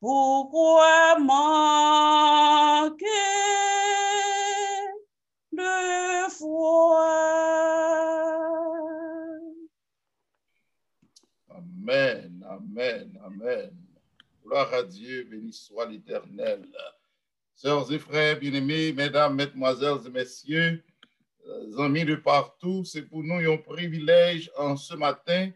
Pourquoi manquer de foi? Amen, amen, amen. Gloire à Dieu, béni soit l'Éternel. Sœurs et frères bien-aimés, mesdames, mesdemoiselles et messieurs, amis de partout, c'est pour nous un privilège en ce matin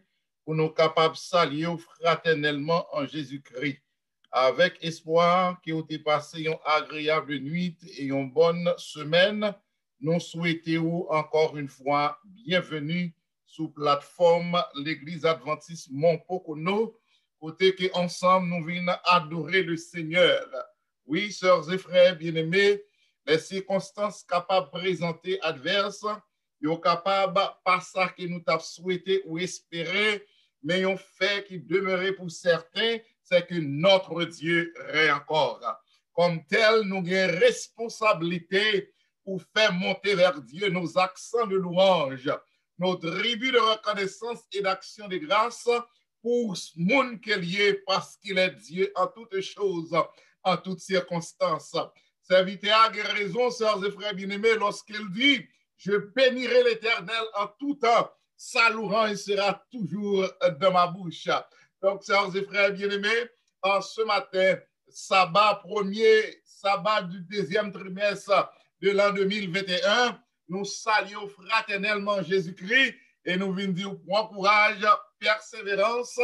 pour nous capables de saluer fraternellement en Jésus-Christ. Avec espoir que vous avez passé une agréable nuit et une bonne semaine, nous souhaitons encore une fois bienvenue sous plateforme l'Église adventiste Montpocono, côté que ensemble nous venons adorer le Seigneur. Oui, sœurs et frères bien-aimés, les circonstances capables de présenter adverses, ils sont capables pas ça que nous avons souhaité ou espéré, mais un fait qui demeurait pour certains, c'est que notre Dieu est encore. Comme tel, nous avons responsabilité pour faire monter vers Dieu nos accents de louange, nos tribus de reconnaissance et d'action de grâce pour ce monde qu'il est parce qu'il est Dieu en toutes choses, en toutes circonstances. Serviteur a raison, sœurs et frères bien-aimés, lorsqu'il dit « Je bénirai l'Éternel en tout temps, sa louange sera toujours dans ma bouche. » Donc, sœurs et frères bien-aimés, en ce matin, premier sabbat du deuxième trimestre de l'an 2021, nous saluons fraternellement Jésus-Christ et nous venons dire bon courage, persévérance,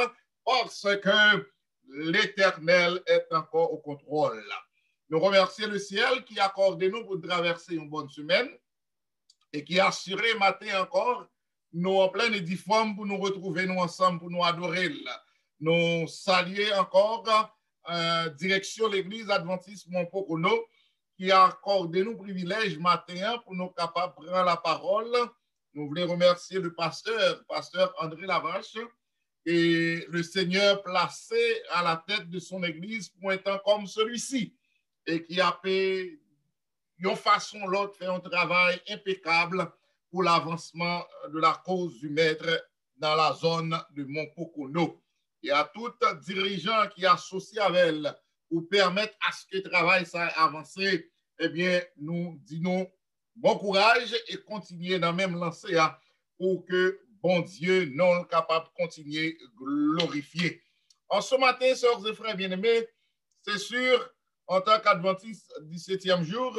parce que l'Éternel est encore au contrôle. Nous remercions le ciel qui accorde nous pour traverser une bonne semaine et qui a assuré matin encore nous en pleine édiforme pour nous retrouver nous ensemble pour nous adorer. Nous saluer encore direction l'église adventiste Montpocono qui a accordé nous privilège matin pour nous capables de prendre la parole. Nous voulons remercier le pasteur André Lavache, et le Seigneur placé à la tête de son église pour un temps comme celui-ci et qui a fait d'une façon ou l'autre fait un travail impeccable pour l'avancement de la cause du maître dans la zone de Montpocono. Et à tout dirigeant qui est associé avec elle pour permettre à ce que le travail soit avancé, eh bien, nous disons bon courage et continuer dans le même lancé pour que bon Dieu non capable de continuer à glorifier. En ce matin, sœurs et frères bien-aimés, c'est sûr, en tant qu'adventiste 17e jour,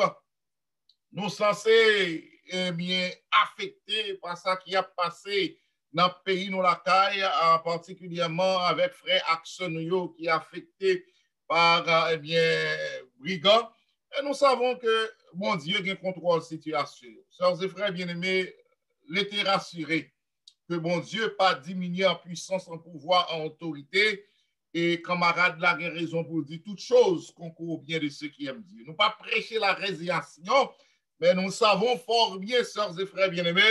nous sommes censés bien affectés par ça qui a passé dans le pays, nous la caille, particulièrement avec frère Axonio qui est affecté par brigands. Et nous savons que bon Dieu a contrôle de la situation. Sœurs et frères bien-aimés, l'été rassuré que bon Dieu pas diminué en puissance, en pouvoir, en autorité. Et camarades là, il a raison pour dire toutes choses concourent bien de ceux qui aiment Dieu. Nous pas prêcher la résignation, mais nous savons fort bien, sœurs et frères bien-aimés,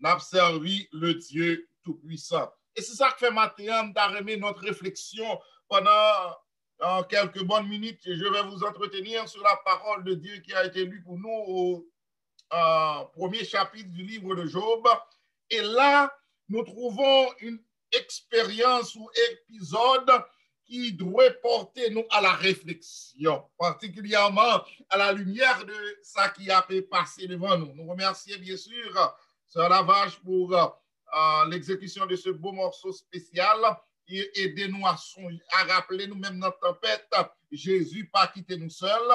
nous avons servi le Dieu Tout-Puissant. Et c'est ça que fait matin, d'arrêter notre réflexion pendant quelques bonnes minutes. Je vais vous entretenir sur la parole de Dieu qui a été lue pour nous au premier chapitre du livre de Job. Et là, nous trouvons une expérience ou épisode qui doit porter nous à la réflexion, particulièrement à la lumière de ça qui a pu passer devant nous. Nous remercions bien sûr Sœur Lavache pour l'exécution de ce beau morceau spécial et aider-nous à rappeler nous-mêmes notre tempête. Jésus pas quitté nous seuls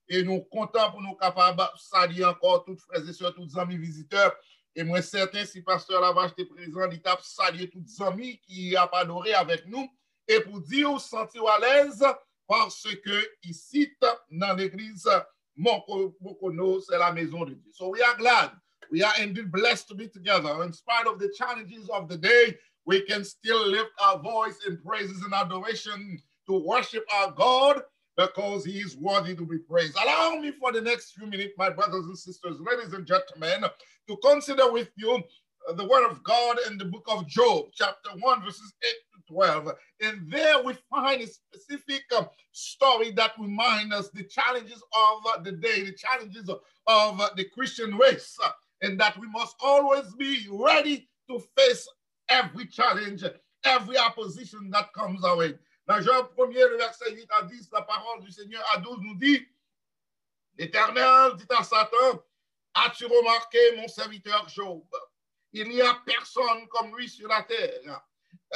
et nous comptons pour nous capables de saluer encore toutes frères et sœurs, tous amis visiteurs. Et moi, certain, si Pasteur Lavache était présent, il t'a salué tous les amis qui ont adoré avec nous et pour dire, sentir à l'aise parce que ici, dans l'église Montpocono, c'est la maison de Dieu. So we are glad. We are indeed blessed to be together. In spite of the challenges of the day, we can still lift our voice in praises and adoration to worship our God because he is worthy to be praised. Allow me for the next few minutes, my brothers and sisters, ladies and gentlemen, to consider with you the word of God in the book of Job, chapter 1, verses 8 to 12. And there we find a specific story that reminds us the challenges of the day, the challenges of the Christian race, and that we must always be ready to face every challenge, every opposition that comes our way. Dans Job 1er, le verset 8 à 10, la parole du Seigneur à 12 nous dit, l'Éternel dit à Satan, as-tu remarqué mon serviteur Job? Il n'y a personne comme lui sur la terre.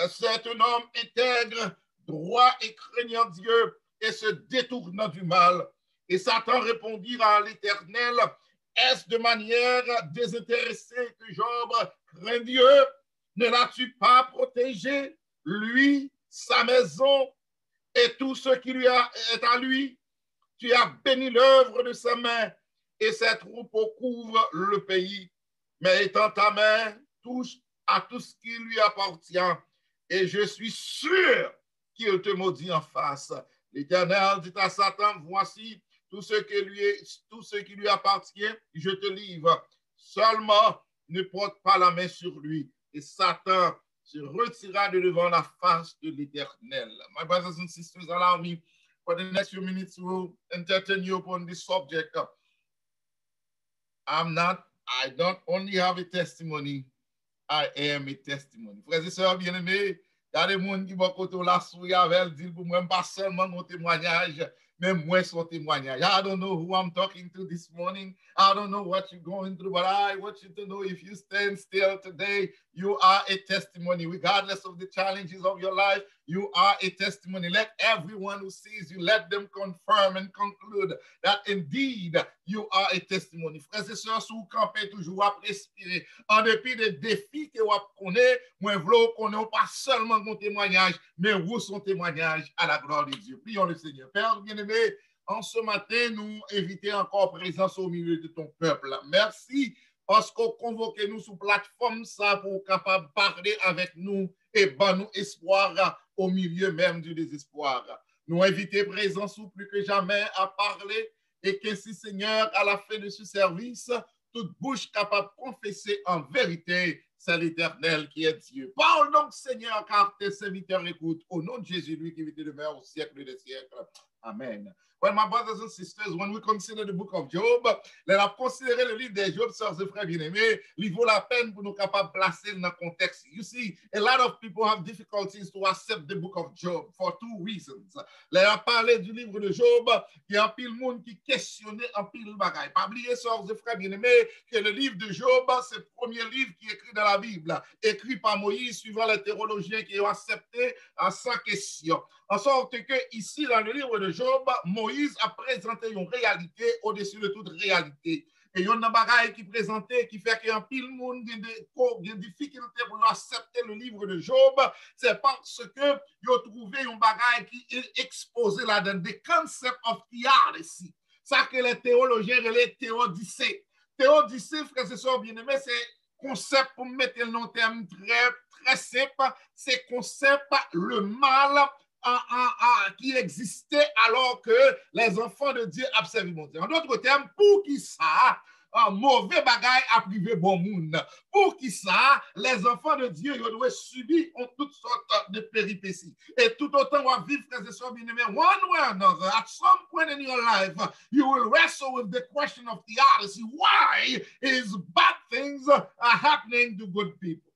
C'est un homme intègre, droit et craignant Dieu et se détournant du mal. Et Satan répondit à l'Éternel, est-ce de manière désintéressée que Job craint Dieu? Ne l'as-tu pas protégé, lui, sa maison et tout ce qui lui est à lui? Tu as béni l'œuvre de sa main et ses troupeaux couvrent le pays. Mais étant ta main touche à tout ce qui lui appartient, et je suis sûr qu'il te maudit en face. L'Éternel dit à Satan, voici tout ce qui lui appartient, je te livre. Seulement, ne porte pas la main sur lui. Et Satan se retira de devant la face de l'Éternel. My brothers and sisters, allow me for the next few minutes to entertain you upon this subject. I don't only have a testimony, I am a testimony. Frères et sœurs bien-aimés, il y a des gens qui vont côté la souille avec dire pour moi pas seulement mon témoignage, mais moi son témoignage. I don't know who I'm talking to this morning. I don't know what you're going through, but I want you to know if you stand still today, you are a testimony. Regardless of the challenges of your life, you are a testimony. Let everyone who sees you, let them confirm and conclude that indeed you are a testimony. Frères et sœurs, si vous campez toujours à respirer, en dépit des défis que vous connaissez, moi, je veux connaître pas seulement mon témoignage, mais vous son témoignage à la gloire de Dieu. Prions le Seigneur. Père bien-aimé, en ce matin, nous invitons encore présence au milieu de ton peuple. Merci parce qu'on convoque nous sur plateforme ça pour capable parler avec nous et ben nous espoir au milieu même du désespoir. Nous invitons présence plus que jamais à parler et qu'ainsi, Seigneur, à la fin de ce service, toute bouche capable de confesser en vérité, c'est l'Éternel qui est Dieu. Parle donc, Seigneur, car tes serviteurs écoutent. Au nom de Jésus, lui qui vit et demeure au siècle des siècles. Amen. Well, my brothers and sisters, when we consider the book of Job, let us consider le livre de Job, sœurs et frères bien-aimés, il vaut la peine pour nous capables de placer dans le contexte. You see, a lot of people have difficulties to accept the book of Job for two reasons. Let us parler du livre de Job, il y a un pile monde qui questionnait un pile bagaille. Pas oublier, sœurs et frères bien-aimés, que le livre de Job, c'est le premier livre qui est écrit dans la Bible, écrit par Moïse, suivant les théologiens qui ont accepté à sa question. En sorte que ici, dans le livre de Job, Moïse a présenté une réalité au-dessus de toute réalité. Et il y a un bagage qui présentait, qui fait qu'il y a un pile monde de difficultés pour accepter le livre de Job. C'est parce que il a trouvé un bagage qui est exposé là-dedans, the concept of theodicy. Ça que les théologiens relèvent théodicée. Théodicée, frères et sœurs bien-aimés, c'est concept pour mettre le nom terme très simple, c'est concept le mal qui existait alors que les enfants de Dieu observaient mon Dieu. En d'autres termes, pour qui ça, un mauvais bagage a privé bon monde. Pour qui ça, les enfants de Dieu doivent subir toutes sortes de péripéties. Et tout autant on va vivre, frères et sœurs bien-aimés, one way or another, at some point in your life, you will wrestle with the question of theodicy. Why is bad things are happening to good people?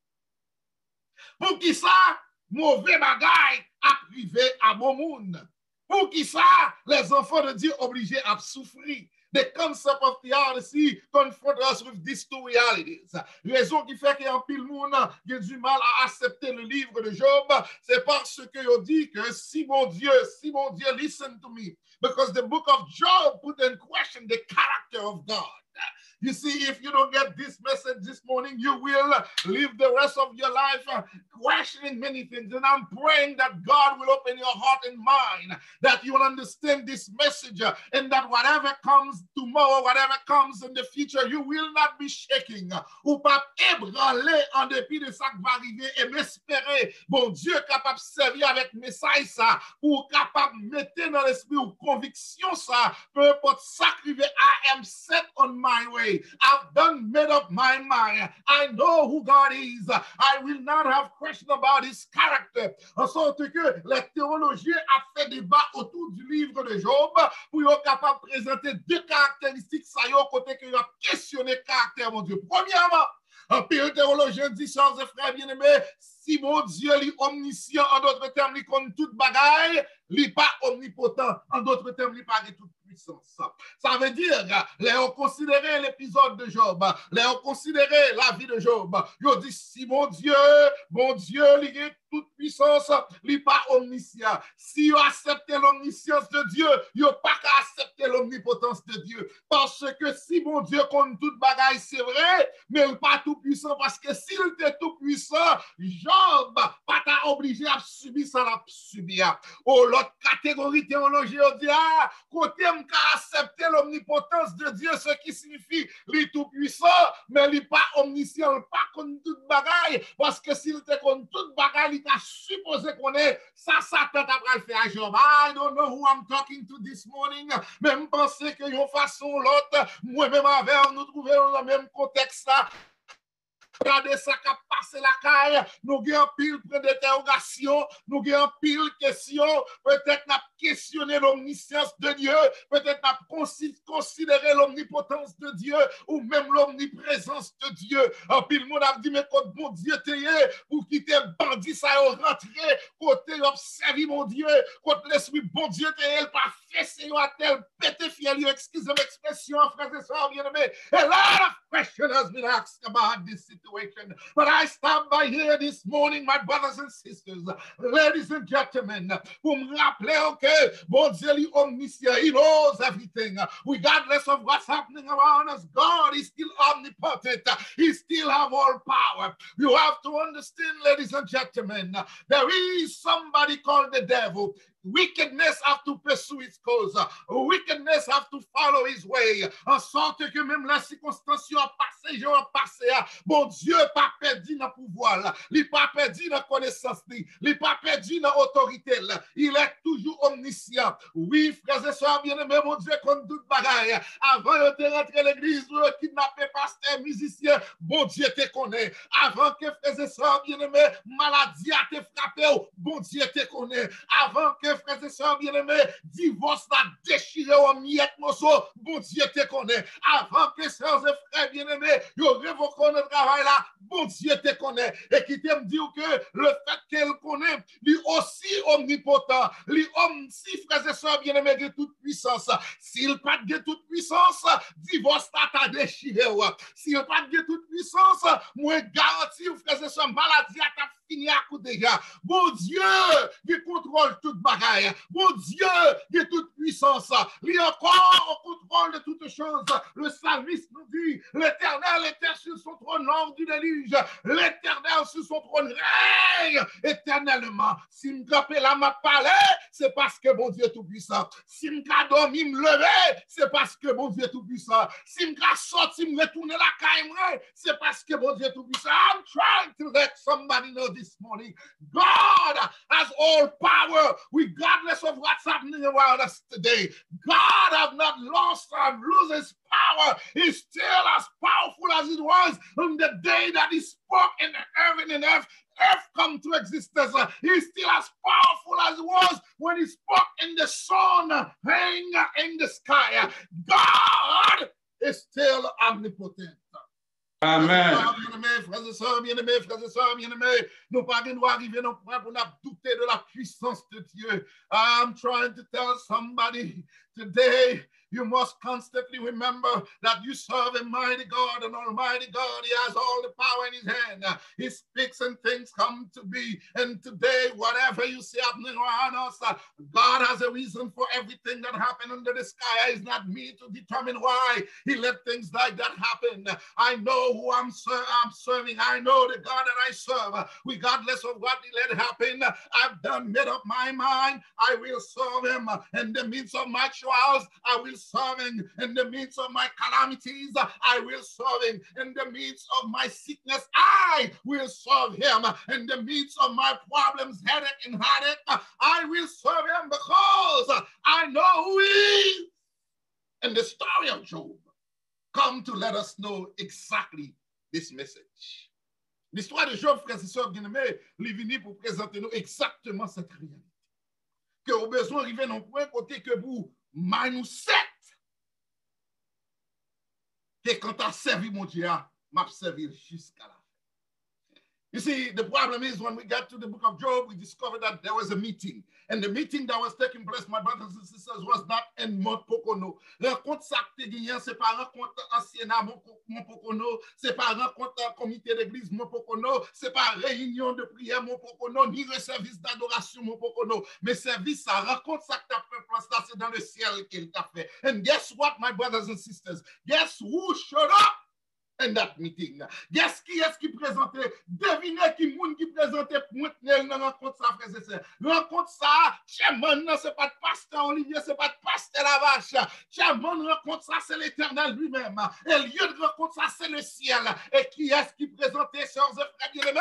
Pour qui ça, mauvais bagaille à privé à bon monde. Pour qui ça, les enfants de Dieu obligés à souffrir. The concept of theodicy confront us with these two realities. Raison qui fait qu'il y a un pile monde qui a du mal à accepter le livre de Job, c'est parce que dit que si mon Dieu, listen to me, because the book of Job put in question the character of God. You see, if you don't get this message this morning, you will live the rest of your life questioning many things. And I'm praying that God will open your heart and mind, that you will understand this message, and that whatever comes tomorrow, whatever comes in the future, you will not be shaking. Ou pas ébranler en dépit de ça qui va arriver et m'espérer, bon Dieu capable de servir avec message ça, ou capable de mettre dans l'esprit ou conviction ça, peu importe ça qui arrive, I am set on my way. I've done made up my mind. I know who God is. I will not have question about his character. En sorte que les théologiens ont fait débat autour du livre de Job pour être capable de présenter deux caractéristiques ça y est, côté que ils ont questionné le caractère mon Dieu. Premièrement, Un pile théologien dit, sœurs et frères bien-aimés, si mon Dieu est omniscient, en d'autres termes, il compte toute bagaille, il n'est pas omnipotent, en d'autres termes, il n'est pas de toute puissance. Ça veut dire, les ont considéré l'épisode de Job, les ont considéré la vie de Job. Ils ont dit, si mon Dieu, il est toute puissance, il n'est pas omniscient. Si vous acceptez l'omniscience de Dieu, vous n'avez pas qu'à accepter l'omnipotence de Dieu. Parce que si mon Dieu compte toute bagaille, c'est vrai, mais il n'est pas tout puissant. Parce que s'il était tout puissant, Job pas t'a obligé à subir ça, à subir. Oh, l'autre catégorie théologie, on dit, côté m'ka accepter l'omnipotence de Dieu, ce qui signifie il est tout puissant, mais il n'est pas omniscient, il n'est pas contre toute bagaille. Parce que s'il était contre toute bagaille, il t'a supposé qu'on est ça, Satan t'a le fait à Job. I don't know who I'm talking to this morning, mais je pense que d'une façon ou l'autre, moi-même avec nous trouver dans le même contexte là. Regardez ça qui a passé la caille, nous avons pile point d'interrogation, nous avons pile question, peut-être nous avons questionné l'omniscience de Dieu, peut-être nous avons considéré l'omnipotence de Dieu, ou même l'omniprésence de Dieu. En pile, monde a dit, mais quand bon Dieu t'est pour quitter bandit, ça a rentré, côté observer mon Dieu, quand l'esprit bon Dieu t'est pas fessé à tel pété fiel, excusez l'expression, frères et sœurs bien-aimés. A lot of questions has been asked about this situation. But I stop by here this morning, my brothers and sisters, ladies and gentlemen, pour me rappeler que bon Dieu est omniscient, he knows everything. Regardless of what's happening around us, God is still omnipotent. He still have all power. You have to understand, ladies and gentlemen, there is somebody called the devil. Wickedness have to pursue its cause. Wickedness have to follow his way. En sorte que même la circonstance a passé, bon Dieu pas perdu dans pouvoir, il pas perdu dans connaissance, il pas perdu dans autorité, il est toujours omniscient. Oui, frères et sœurs bien-aimés, mon Dieu compte toute bagaille. Avant de rentrer à l'église, kidnapper pasteur, musicien, bon Dieu te connaît. Avant que frères et sœurs bien-aimés, maladie a te frappé, bon Dieu te connaît. Avant que frères et sœurs bien-aimés, divorce l'a déchiré en miettes, bon Dieu te connaît. Avant que sœurs et frères bien-aimés, ils révoquent notre travail là, bon Dieu te connaît. Et qui t'aime dire que le fait qu'elle connaît, lui aussi omnipotent, lui aussi frères et sœurs bien-aimés de toute puissance. S'il pas de toute puissance, divorce t'a déchiré. S'il pas de toute puissance, moi garantis frères et sœurs, maladie à ta fini à coup déjà. Bon Dieu, il contrôle toute bagaille. Bon Dieu, il toute puissance. Il encore au contrôle de toutes choses. Le psalmiste nous dit, l'Éternel était sur son trône lors du déluge. L'Éternel sur son trône règne éternellement. Si me capé la m'a parlé, c'est parce que mon Dieu est tout puissant. Si me dormi me lever, c'est parce que mon Dieu est tout puissant. Si me sorti me retourner la caille, c'est parce que mon Dieu est tout puissant. I'm trying to let somebody know this morning. God has all power, regardless of what's happening around us today. God has not lost or lose his power. He's still as powerful as it was on the day that he spoke in heaven and earth. Earth come to existence. He's still as powerful as it was when he spoke in the sun, hang in the sky. God is still omnipotent. Amen. Frères et sœurs bien-aimés, nous pas nous arriver non point pour nous douter de la puissance de Dieu. I'm trying to tell somebody today, you must constantly remember that you serve a mighty God, an almighty God. He has all the power in his hand. He speaks and things come to be. And today, whatever you see happening around us, God has a reason for everything that happened under the sky. It's not me to determine why he let things like that happen. I know who I'm serving. I know the God that I serve. Regardless of what he let happen, I've done made up my mind. I will serve him. In the midst of my trials, I will serve him. In the midst of my calamities, I will serve him. In the midst of my sickness, I will serve him. In the midst of my problems, headache and heartache, I will serve him because I know who he is. And the story of Job come to let us know exactly this message. L'histoire de Job, frères et sœurs bien-aimés, il est venu pour présenter nous exactement cette réalité. Que au besoin arriver non point côté que vous manouset que quand tu as servi mon Dieu, m'a servi jusqu'à la fin. You see, the problem is when we got to the book of Job, we discovered that there was a meeting. And the meeting that was taking place, my brothers and sisters, was not in Mont Pocono. Rencontre ça que tu gagné, c'est pas rencontre ancienne Mont Pocono, c'est pas rencontre comité d'église Mont Pocono, c'est pas réunion de prière Mont Pocono, ni le service d'adoration Mont Pocono. Mais service, ça rencontre ça que tu as fait, c'est dans le ciel qu'il t'a fait. And guess what, my brothers and sisters? Guess who showed up in that meeting? Guess qui est-ce qui présentait? Devinez qui moun qui présentait pour maintenir dans rencontre ça, frères et sœurs. Rencontre ça, Chairman, c'est pas de pasteur Olivier, c'est pas de pasteur Lavache. Chairman, rencontre ça, c'est l'Éternel lui-même. Et lieu de rencontre ça, c'est le ciel. Et qui est-ce qui présentait, sœurs et frères bien-aimés?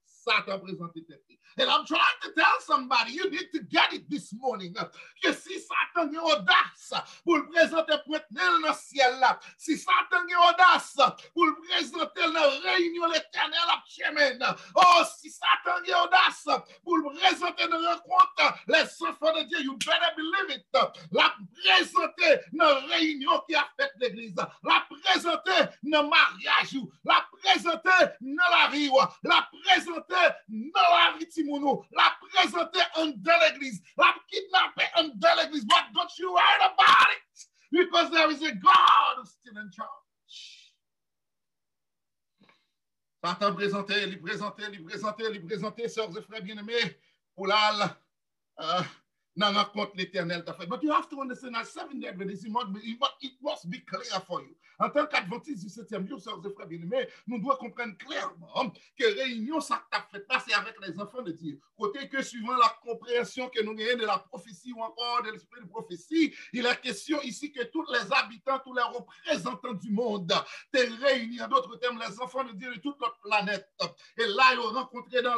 Satan présenté tête. And I'm trying to tell somebody, you need to get it this morning. Que si Satan a audace pour le présenter pour être dans le ciel là, si Satan a audace pour le présenter dans la réunion l'éternel à chemin, oh, si Satan a audace pour le présenter dans la rencontre, les enfants de Dieu, you better believe it. La présenter dans la réunion qui a fait l'église, la présenter dans le mariage, la présenter dans la vie, la présenter dans la vie Timounou, la présenter en dans l'église, la kidnapper en dans l'église. But don't you worry about it, because there is a God who's still in charge. Satan présentait, lui présentait, sœurs et frères bien-aimés, pour l'âle, dans la rencontre l'éternel t'a fait. But you have to understand that Seventh-day Adventist, it must be clear for you. En tant qu'adventiste du 7e jour, sœurs et frères bien-aimés, nous devons comprendre clairement que réunion, ça t'a fait passer avec les enfants de Dieu. Côté que suivant la compréhension que nous avons de la prophétie ou encore de l'esprit de prophétie, il est question ici que tous les habitants, tous les représentants du monde, t'es réunis, en d'autres termes, les enfants de Dieu de toute notre planète. Et là, ils ont rencontré dans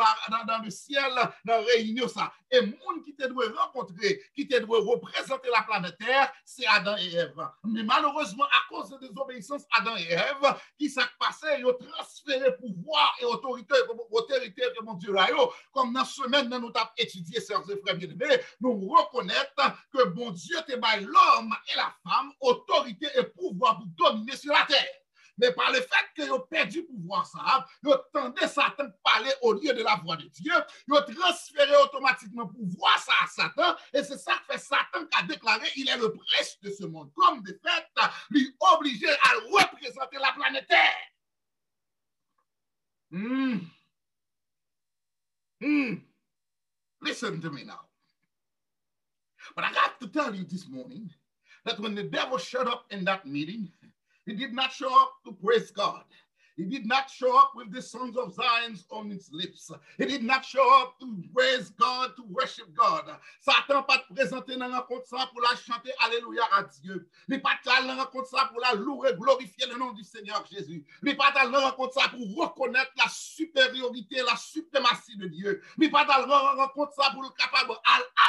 le ciel, dans la réunion, ça. Et le monde qui te doit rencontrer, qui te doit représenter la planète Terre, c'est Adam et Ève. Mais malheureusement, à cause de désobéissance, Adam et Ève, qui s'est passé, ils ont transféré pouvoir et autorité que mon Dieu a eu. Comme dans ce semaine, nous avons étudié, sœurs et frères bien-aimés, nous reconnaître que bon Dieu te baille l'homme et la femme, autorité et pouvoir pour dominer sur la terre. Mais par le fait qu'ils ont perdu pouvoir, ça, ils ont tendu Satan parler au lieu de la voix de Dieu, ils ont transféré automatiquement pouvoir ça à Satan, et c'est ça que fait Satan qui a déclaré il est le prince de ce monde. Comme de fait, lui obligé à représenter la planète Terre. Listen to me now. But I got to tell you this morning that when the devil showed up in that meeting, he did not show up to praise God. He did not show up with the songs of Zion on his lips. He did not show up to praise God, to worship God. Satan pas présenté dans la rencontre ça pour la chanter Alléluia à Dieu. Il n'est pas dans la rencontre ça pour la louer, glorifier le nom du Seigneur Jésus. Il n'est pas dans la rencontre ça pour reconnaître la supériorité, la suprématie de Dieu. Il n'est pas dans la rencontre ça pour le capable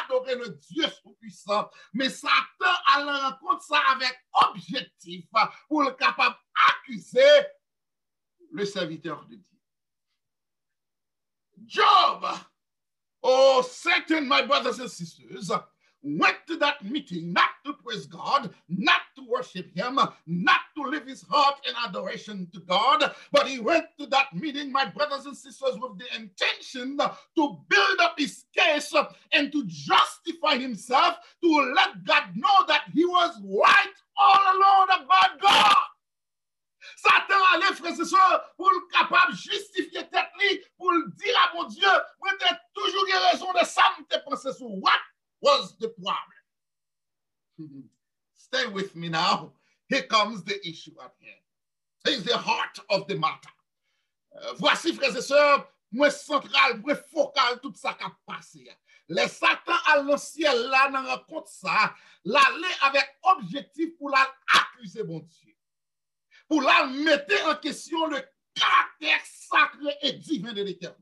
d'adorer le Dieu tout-puissant. Mais Satan a la rencontre ça avec objectif pour le capable d'accuser le serviteur de Dieu. Job, oh Satan, my brothers and sisters, went to that meeting not to praise God, not to worship him, not to live his heart in adoration to God, but he went to that meeting, my brothers and sisters, with the intention to build up his case and to justify himself, to let God know that he was right all alone about God. Satan allait, frères et sœurs, pour le capable de justifier tête li, pour le dire à mon Dieu, moi j'ai toujours eu raison de ça, je t'ai pensé sur what was the problem. Stay with me now. Here comes the issue at hand. It's the heart of the matter. Voici, frères et sœurs, moi central, moi focal, tout ça qui a passé. Les Satan à le ciel là, dans rencontre ça, l'aller avec objectif pour l'accuser, mon Dieu. Pour la mettre en question le caractère sacré et divin de l'Éternel.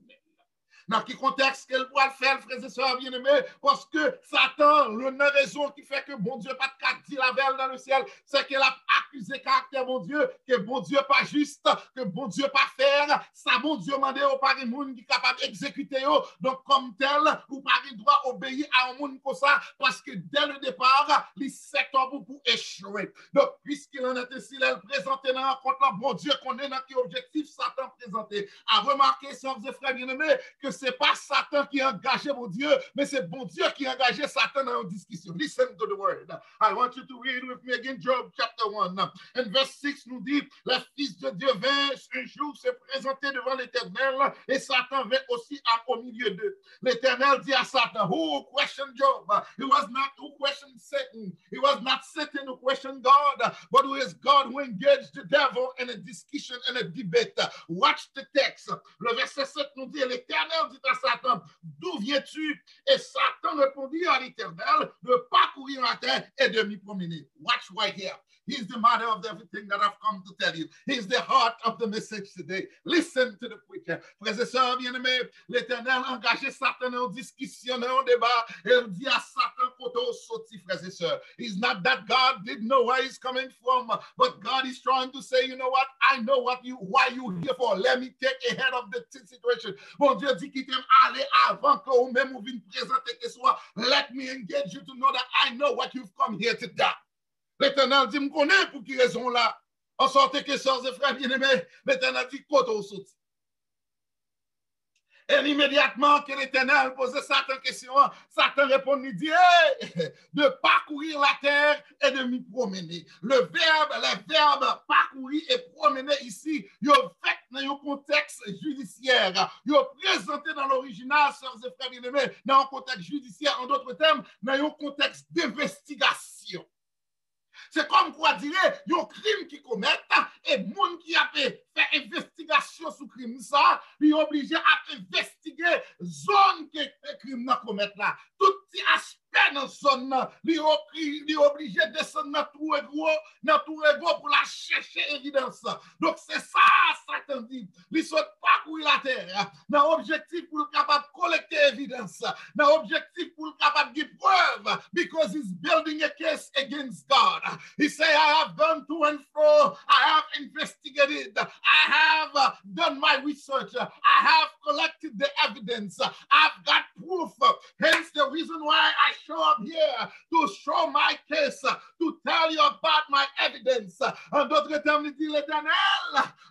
Dans quel contexte qu'elle doit le faire, frères et sœurs bien-aimés, parce que Satan, la raison qui fait que bon Dieu pas de dire la veille dans le ciel, c'est qu'elle a accusé caractère bon Dieu, que bon Dieu pas juste, que bon Dieu pas faire, ça bon Dieu mandé au pari monde qui est capable d'exécuter, donc comme tel, ou pari doit obéir à un monde comme ça, parce que dès le départ, il s'est pour échouer. Donc, puisqu'il en est ainsi, il est présenté dans la rencontre, là, bon Dieu, qu'on est dans quel objectif Satan présenté. À remarquer, sœurs et frères bien-aimés, que ce n'est pas Satan qui a engagé mon Dieu, mais c'est bon Dieu qui a engagé Satan dans une discussion. Listen to the word. I want you to read with me again Job chapter 1. And verse 6 nous dit, le Fils de Dieu vint un jour se présenter devant l'Éternel et Satan vint aussi au milieu d'eux. L'Éternel dit à Satan, who questioned Job? It was not who questioned Satan. It was not Satan who questioned God, but it was God who engaged the devil in a discussion and a debate. Watch the text. Le verset 7 nous dit, l'Éternel dit à Satan, d'où viens-tu? Et Satan répondit à l'Éternel, de parcourir la terre et de m'y promener. Watch right here. He's the matter of everything that I've come to tell you. He's the heart of the message today. Listen to the preacher. Frères et sœurs bien-aimés, l'Éternel a engagé Satan en discussion, en débat, et il dit à Satan, koto soti, frères et sœurs. It's not that God didn't know where he's coming from, but God is trying to say, you know what? I know why you here for. Let me take a head of the situation. Bon Dieu dit qu'il t'aime aller avant que vous même vous venez présenter que soit. Let me engage you to know that I know what you've come here to do. L'Éternel dit, me connaît pour qui raison là. En sorte que sœurs et frères bien-aimés, l'Éternel dit, koto soti. Et immédiatement que l'Éternel posait Satan question, Satan répond, il dit, hey, de parcourir la terre et de m'y promener. Les verbes parcourir et promener ici, ils sont faits dans un contexte judiciaire. Ils sont présentés dans l'original, sœurs et frères bien-aimés, dans un contexte judiciaire, en d'autres termes, dans un contexte d'investigation. C'est comme quoi dire, il y a un crime qui commettent et le monde qui a fait investigation sur le crime, ça, il est obligé à investiguer zone que le crime commet là. Tout petit aspect dans la zone, il est obligé de descendre dans tout ego pour la chercher évidence. Donc c'est ça, Satan dit. Il saute parcourir la terre dans l'objectif pour le capable de collecter évidence, dans l'objectif pour le capable de preuve, because he's building a case against God. He say, I have gone to and fro, I have investigated, I have done my research, I have collected the evidence, I've got proof. Hence the reason why I show up here to show my case, to tell you about my evidence. En d'autres termes, il dit l'Éternel,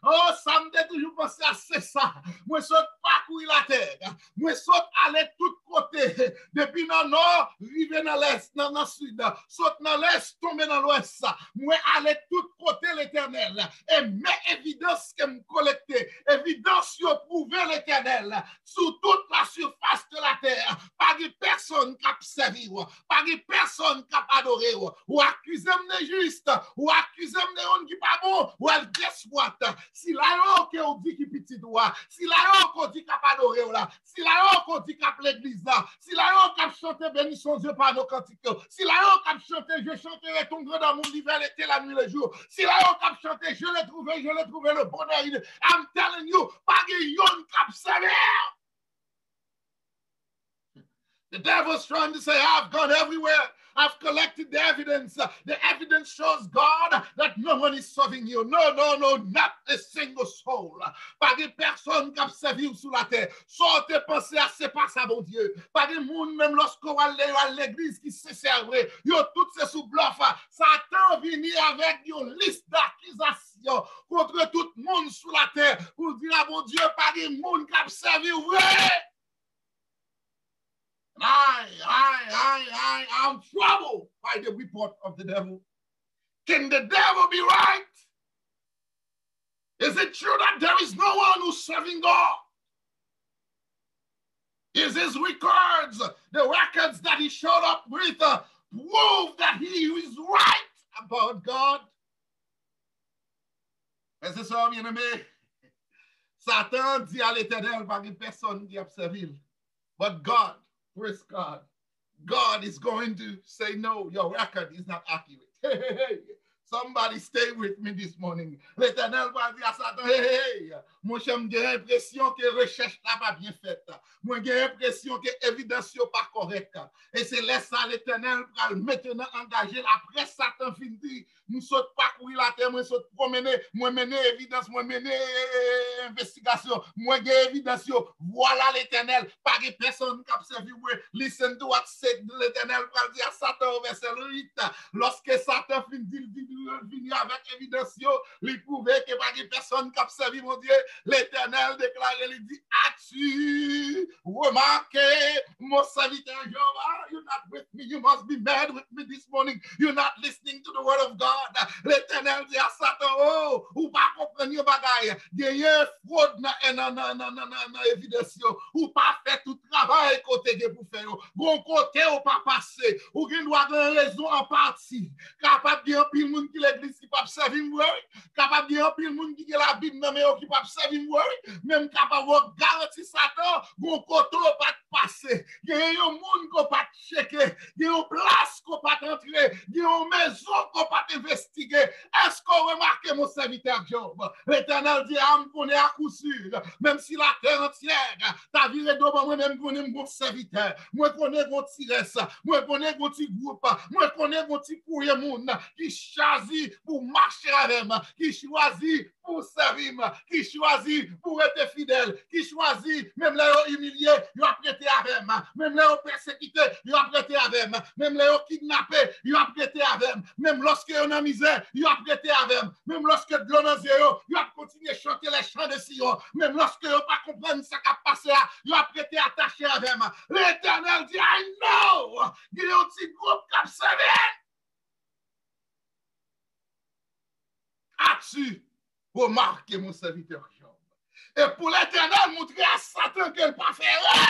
oh, ça me dit toujours penser à ça. Moi, je saute parcourir la terre, moi, je saute aller de tous côtés, depuis dans le nord, arriver dans l'est, dans le sud, saute dans l'est, tomber dans l'ouest. Moi, aller de tous côtés l'Éternel, et mes évidences que me collecter, évidence qui prouvé l'Éternel, sur toute la surface de la terre, pas de personne qui a servi, pas de personne qui a adoré, ou accusé de juste, ou accusé de monde qui pas bon, ou elle guess what? Si là, on dit qui petit doigt, si là, on dit qu'il a pas adoré, si là, on dit qu'il a l'église là, si là, on a chanté bénissons Dieu par nos cantiques, si là, on a chanté je chanterai ton grand amour l'hiver, l'été, la nuit, le jour, si là, on a chanté je l'ai trouvé le bonheur, I'm telling you, pas de yon cap servi. The devil's trying to say, I've gone everywhere. I've collected the evidence. The evidence shows, God, that no one is serving you. No, not a single soul. Pas de personne qui a servi sous la terre. Sortez penser à c'est pas ça, bon Dieu. Pas de monde, même lorsqu'on va à l'église qui se servait. Yo, tout c'est sous bluff. Satan vient avec une liste d'accusations contre tout le monde sous la terre. Pour dire à bon Dieu, pas de monde qui a servi, ouais. I'm troubled by the report of the devil. Can the devil be right? Is it true that there is no one who's serving God? Is his records, the records that he showed up with, prove that he is right about God? Est-ce que ça, bien-aimé? Satan dit à l'Éternel, pas une personne qui a servi. But God, praise God. God is going to say, no, your record is not accurate. Hey. Somebody stay with me this morning. L'Éternel va dire à Satan, hey, moi j'ai l'impression que la recherche n'a pas bien faite. Moi j'ai l'impression que l'évidence n'est pas correcte. Et c'est là ça l'Éternel va maintenant engager. Après Satan finit, nous saute pas courir la terre, moi saute promener, moi mener évidence, moi mener investigation, moi j'ai évidence. Voilà l'Éternel, pas de personne qui a observé. Listen to what said l'Éternel va dire à Satan au verset 8. Lorsque Satan finit, venir avec évidence, lui prouver que pas de personne qui a servi mon Dieu. L'Éternel déclare, il dit, as-tu remarqué mon serviteur Job? You're not with me. You must be mad with me this morning. You're not listening to the word of God. L'Éternel dit à Satan, oh, ou pas comprendre bagaille. Gagne fraude dans évidence, ou pas fait tout travail côté que pour faire. Bon côté ou pas passer. Ou qui doit avoir raison en partie. Capable de pile monde qui l'église qui pas servir moi. Capable de pile monde qui la Bible non mais qui pas servir moi. Même capable de garantir Satan, bon côté ou pas passer. Gagne un monde qu'on pas checker, gagne une place qu'on pas entrer, gagne une maison qu'on pas investiguer. Est-ce qu'on remarque mon serviteur Job? L'Éternel dit, ah, me connaît à coup sûr, même si la terre entière, ta vie est devant moi, même connaît mon serviteur, moi connais mon petit reste, moi connais mon petit groupe, moi connais mon petit courrier monde qui choisit pour marcher avec moi, qui choisit pour servir, qui choisit pour être fidèle, qui choisit, même là, humilié, il a prêté avec moi, même là, persécuté, il a prêté avec moi, même là, kidnappé, il a prêté avec moi, même lorsque on a misère, il a prêté avec moi, même lorsque de l'eau dans les yeux, il a continué à chanter les chants de Sion, même lorsque on pas comprendre ce qui a passé, il a prêté attaché avec moi. L'Éternel dit, I know, il y a un petit groupe qui a servi. As-tu remarqué mon serviteur Job? Et pour l'Éternel montrer à Satan qu'elle pas fait rien.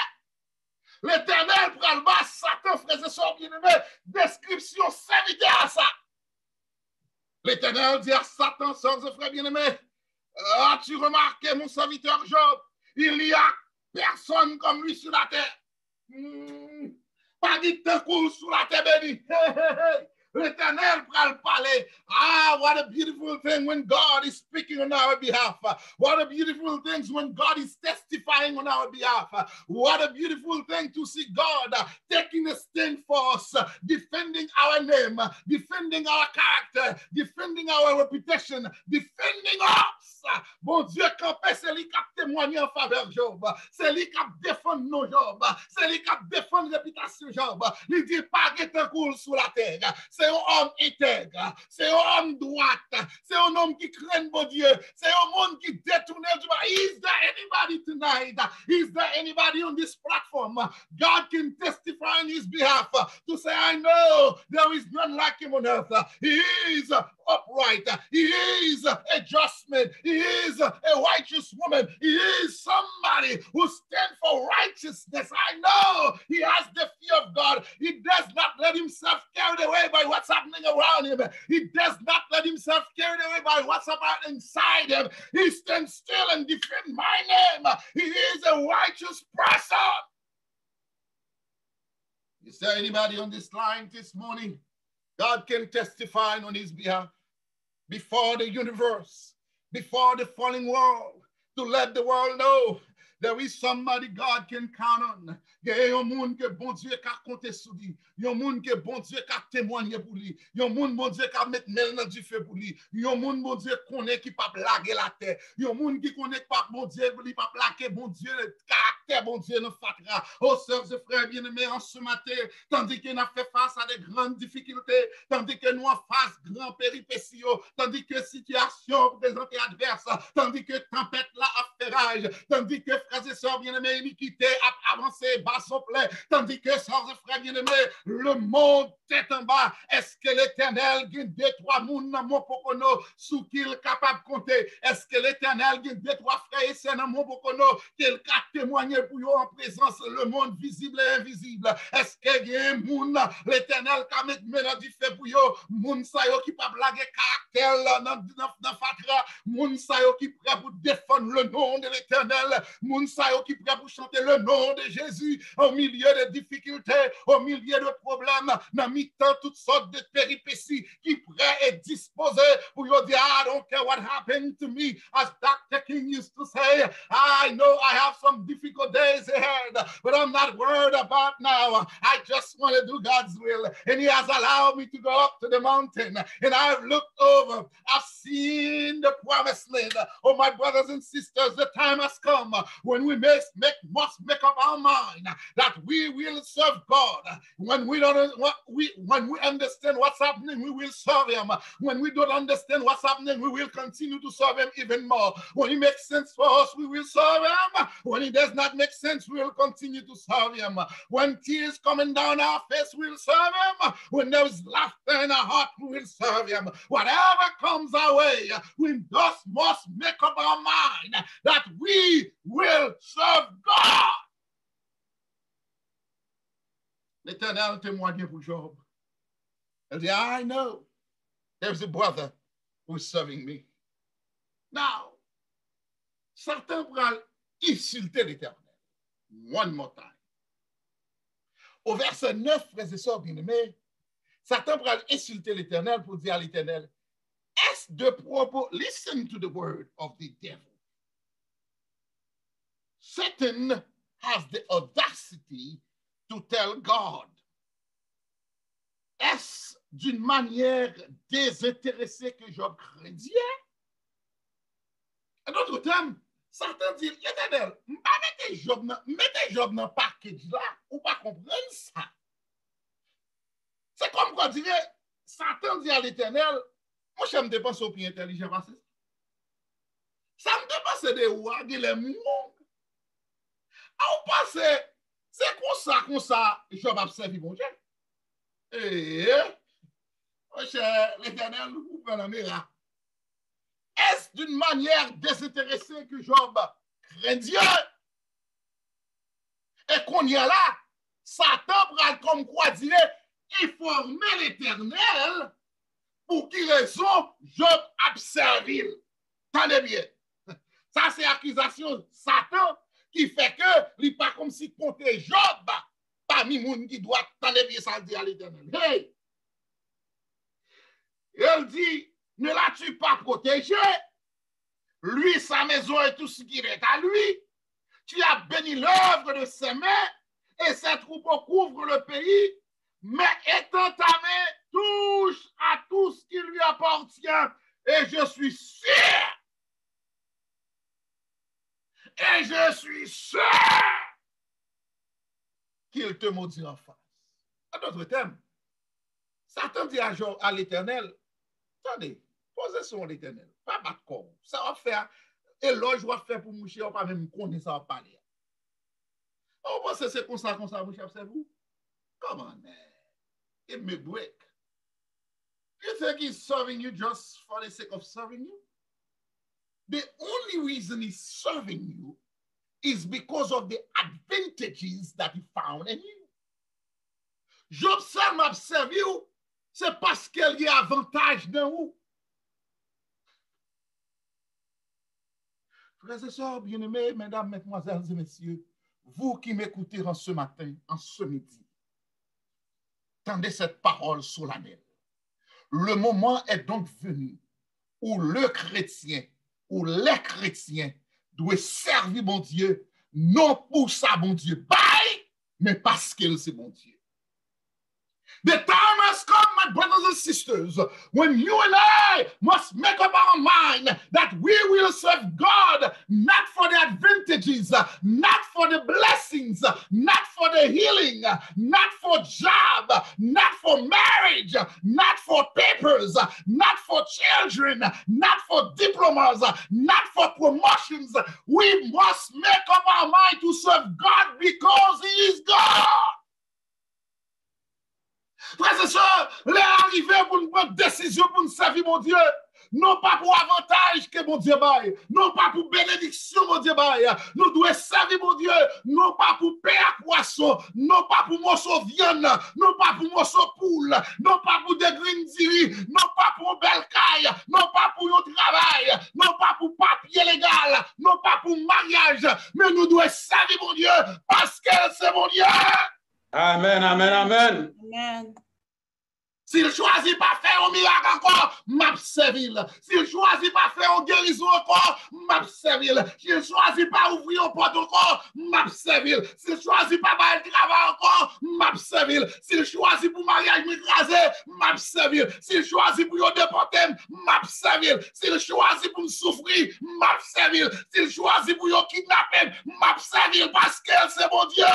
L'Éternel prend le bas Satan, frères et sœurs bien-aimés, description serviteur à ça. L'Éternel dit à Satan, sœurs et frères bien-aimés, as-tu remarqué mon serviteur Job? Il y a personne comme lui sur la terre. Pas dit que cool sur la terre bénie. L'Éternel prend le parler. Ah, what a beautiful thing when God is speaking on our behalf. What a beautiful thing when God is testifying on our behalf. What a beautiful thing to see God taking a stand for us, defending our name, defending our character, defending our reputation, defending us. Bon Dieu, campé, c'est lui qui a témoigné en faveur de Job. C'est lui qui a défendu nos Job. C'est lui qui a défendu la réputation de Job. Il dit pas qu'il est cool sur la terre. C'est un homme intègre, c'est un homme droite, c'est un homme qui craint bon Dieu, c'est un monde qui détourne du mal. Is there anybody tonight? Is there anybody on this platform? God can testify on his behalf to say, I know there is none like him on earth. He is upright. He is a just man. He is a righteous woman. He is somebody who stands for righteousness. I know he has the fear of God. He does not let himself carried away by what's happening around him. He does not let himself carried away by what's happening inside him. He stands still and defends my name. He is a righteous person. Is there anybody on this line this morning? God can testify on his behalf before the universe, before the falling world, to let the world know there is somebody God can count on. Il y a un monde que bon Dieu qui a compté sur lui. Il y a un monde que bon Dieu qui a témoigné pour lui. Il y a un monde bon Dieu qui a mis mel dans du feu pour lui. Il y a un monde bon Dieu qui connaît qui pas blaguer la terre. Il y a un monde qui connaît pas bon Dieu qui pas plaquer bon Dieu le caractère bon Dieu nous fatra. Oh sœurs et frères bien-aimés en ce matin, tandis qu'on a fait face à des grandes difficultés, tandis que nous en face grand péripéties, tandis que situation présentée adverse, tandis que tempête là a fait rage, tandis que frères et sœurs bien-aimés iniquité a avancé bas son plein, tandis que sœurs et frères bien-aimés le monde tête en bas. Est-ce que l'Éternel gagne deux trois moun dans mon pokono sous qu'il capable compter? Est-ce que l'Éternel gagne deux trois frères et sœurs dans mon pokono qu'il capable témoigner pour eux en présence le monde visible et invisible? Est-ce que gagne moun l'Éternel qui met maintenant du fait pour eux moun sa yo qui pas blaguer caractère dans fatra, moun sa yo qui prêt pour défendre le nom de l'Éternel, moun sa yo qui prêt pour chanter le nom de Jésus au milieu de difficultés, au milieu de problèmes, dans mi-temps toutes sortes de péripéties, qui prêt et disposé pour dire, I don't care what happened to me, as Dr. King used to say, I know I have some difficulties for days ahead, but I'm not worried about now. I just want to do God's will. And he has allowed me to go up to the mountain, and I've looked over. I've seen the promised land. Oh, my brothers and sisters, the time has come when we must make up our mind that we will serve God. When we understand what's happening, we will serve him. When we don't understand what's happening, we will continue to serve him even more. When it makes sense for us, we will serve him. When it does not make sense, we will continue to serve him. When tears coming down our face, we'll serve him. When there's laughter in our heart, we will serve him. Whatever comes our way, we just must make up our mind that we will serve God. L'Éternel témoignait pour Job. Elle dit, I know there's a brother who's serving me. Now, certains pourraient insulter l'Éternel. One more time. Au verset 9, frères et sœurs bien-aimés, certains pourraient insulter l'Éternel pour dire à l'Éternel, est-ce de propos, listen to the word of the devil. Satan has the audacity to tell God, est-ce d'une manière désintéressée que Job craignait? En d'autres termes, certains disent, l'Éternel, mettez Job dans le package là, ou pas comprendre ça. C'est comme quoi dirait, Satan dit à l'Éternel, moi je me dépense au plus intelligent parce que ça me dépense des rois, des mots. On passe, c'est comme ça, Job a servi mon Dieu. Et, mon cher, l'Éternel, vous pouvez la miracle. Est-ce d'une manière désintéressée que Job craint Dieu? Et qu'on y a là, Satan prend comme quoi dire, il formait l'Éternel pour qui raison Job a servi. Tenez bien. Ça, c'est accusation Satan qui fait que il pas comme si comptait Job parmi les gens qui doivent tenir bien ça dire à l'Éternel. Hey! Elle dit, ne l'as-tu pas protégé? Lui, sa maison et tout ce qui est à lui. Tu as béni l'œuvre de ses mains et ses troupeaux couvrent le pays. Mais étant ta main touche à tout ce qui lui appartient. Et je suis sûr. Et je suis sûr qu'il te maudit en face. En d'autres termes, Satan dit à l'Éternel, attendez, posez sur l'Éternel, pas battre corps. Ça va faire, éloge va faire pour moucher, on va pas même connaître ça va parler. On pense que c'est comme ça, moucher, c'est vous? Come on, man. Give me a break. You think he's serving you just for the sake of serving you? The only reason he's serving you is because of the advantages that he found in you. J'observe, m'observe you, c'est parce qu'il y a avantage dans vous. Frères et sœurs bien-aimés, mesdames, mesdemoiselles et messieurs, vous qui m'écoutez en ce matin, en ce midi, tendez cette parole solennelle. Le moment est donc venu où le chrétien, où les chrétiens doivent servir mon Dieu, non pour ça, mon Dieu, bye, mais parce qu'il c'est mon Dieu. The time has come, my brothers and sisters, when you and I must make up our mind that we will serve God, not for the advantages, not for the blessings, not for the healing, not for job, not for marriage, not for papers, not for children, not for diplomas, not for promotions. We must make up our mind to serve God because He is God. Frères et sœurs, les arrivés pour nous prendre décision pour nous servir mon Dieu, non pas pour avantage que mon Dieu baille, non pas pour bénédiction mon Dieu baille, nous devons servir mon Dieu, non pas pour paix à poisson, non pas pour morceau de viande, non pas pour morceau poule, non pas pour des grindiri, non pas pour une belle caille, non pas pour un travail, non pas pour papier légal, non pas pour mariage, mais nous devons servir mon Dieu parce que c'est mon Dieu. Amen, amen, amen. Amen. S'il choisit pas faire un miracle encore, m'a servil. S'il choisit pas faire une guérison encore, m'a servil. S'il choisit pas ouvrir une porte encore, m'a servil. S'il choisit pas faire le travail encore, m'a servil. S'il choisit pour mariage m'écraser, m'a servil. S'il choisit pour déporter, m'a servil. S'il choisit pour me souffrir, m'a servil. S'il choisit pour kidnapper, m'a servil parce que c'est mon Dieu.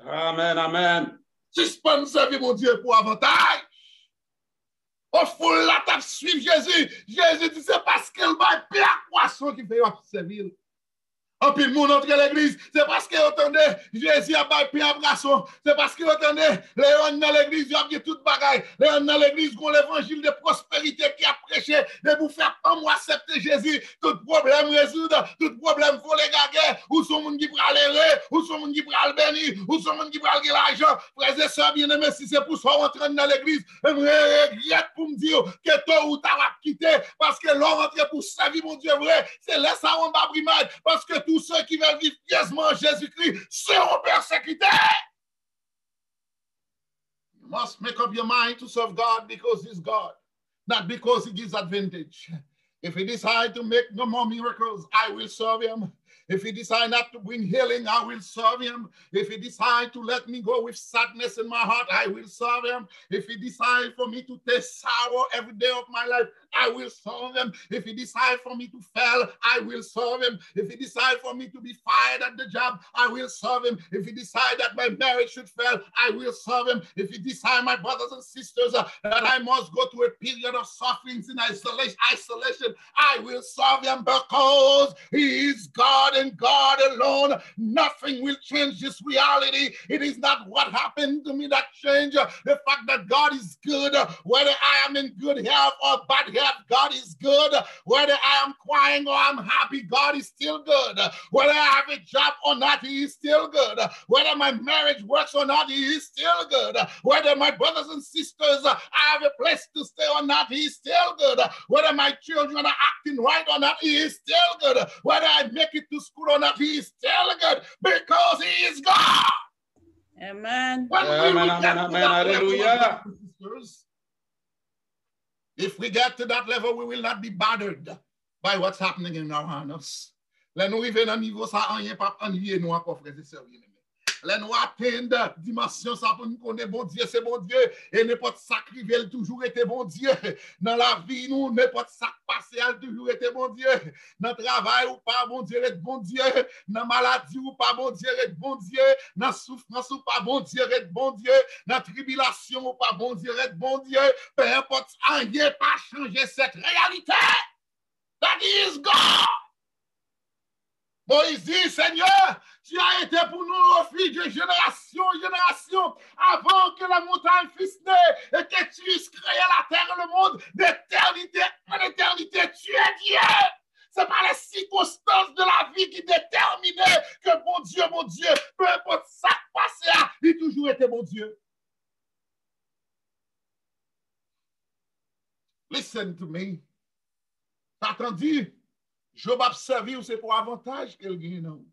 Amen, amen. Suspend servir mon Dieu pour avantage. On fout la table suivre Jésus. Jésus dit c'est parce qu'elle va payer à poisson qui fait servir. En puis, le monde entre l'église, c'est parce que vous entendez, Jésus a paix à brasson. C'est parce que vous entendez, les gens dans l'église, ils ont tout bagaille. Les gens dans l'église, ont l'évangile de prospérité qui a prêché, de vous faire pas moi accepter Jésus. Tout problème résoudre, tout problème faut les gaguer. Où sont les gens qui prennent l'erreur, où sont les gens qui prennent le béni, où sont les gens qui prennent l'argent. Frères et sœurs bien-aimés, si c'est pour ça rentrer dans l'église, je regrette pour me dire que tôt ou tard, on va quitter. Parce que l'on rentre pour servir mon Dieu vrai, c'est là ça on va brimade. Parce que tous ceux qui veulent vivre pieusement Jésus-Christ seront persécutés. You must make up your mind to serve God because He's God, not because He gives advantage. If He decides to make no more miracles, I will serve Him. If He decides not to bring healing, I will serve Him. If He decides to let me go with sadness in my heart, I will serve Him. If He decides for me to taste sorrow every day of my life, I will serve Him. If He decides for me to fail, I will serve Him. If He decides for me to be fired at the job, I will serve Him. If He decides that my marriage should fail, I will serve Him. If He decides, my brothers and sisters, that I must go through a period of sufferings in isolation, I will serve Him because He is God and God alone. Nothing will change this reality. It is not what happened to me that changed the fact that God is good. Whether I am in good health or bad health, God is good. Whether I am crying or I'm happy, God is still good. Whether I have a job or not, He is still good. Whether my marriage works or not, He is still good. Whether my brothers and sisters have a place to stay or not, He is still good. Whether my children are acting right or not, He is still good. Whether I make it to school or not, He is still good because He is God. Amen. Amen, hallelujah. If we get to that level, we will not be bothered by what's happening in around us. Là, nous arrivons à un niveau, ça n'a rien pas ennuyer nous encore, frères et sœurs bien-aimés. Là, nous atteignons dimension, ça pour nous connaître bon Dieu, c'est bon Dieu. Et n'importe ça qui veut toujours été bon Dieu. Dans la vie, nous, n'importe ça qui passe, elle toujours été bon Dieu. Dans le travail, ou pas bon Dieu, être bon Dieu. Dans la maladie, ou pas bon Dieu, être bon Dieu. Dans la souffrance, ou pas bon Dieu, être bon Dieu. Dans la tribulation, ou pas bon Dieu, être bon Dieu. Peu importe, rien pas changer cette réalité. That is God. Moïse dit, Seigneur, tu as été pour nous refuge de génération en génération avant que la montagne fût née et que tu eusses créé la terre et le monde d'éternité en éternité. Tu es Dieu. Ce n'est pas les circonstances de la vie qui déterminaient que mon Dieu, peu importe ça qui passait, il a toujours été mon Dieu. Listen to me. T'as entendu? Job a servi ou c'est pour avantage qu'il gagne.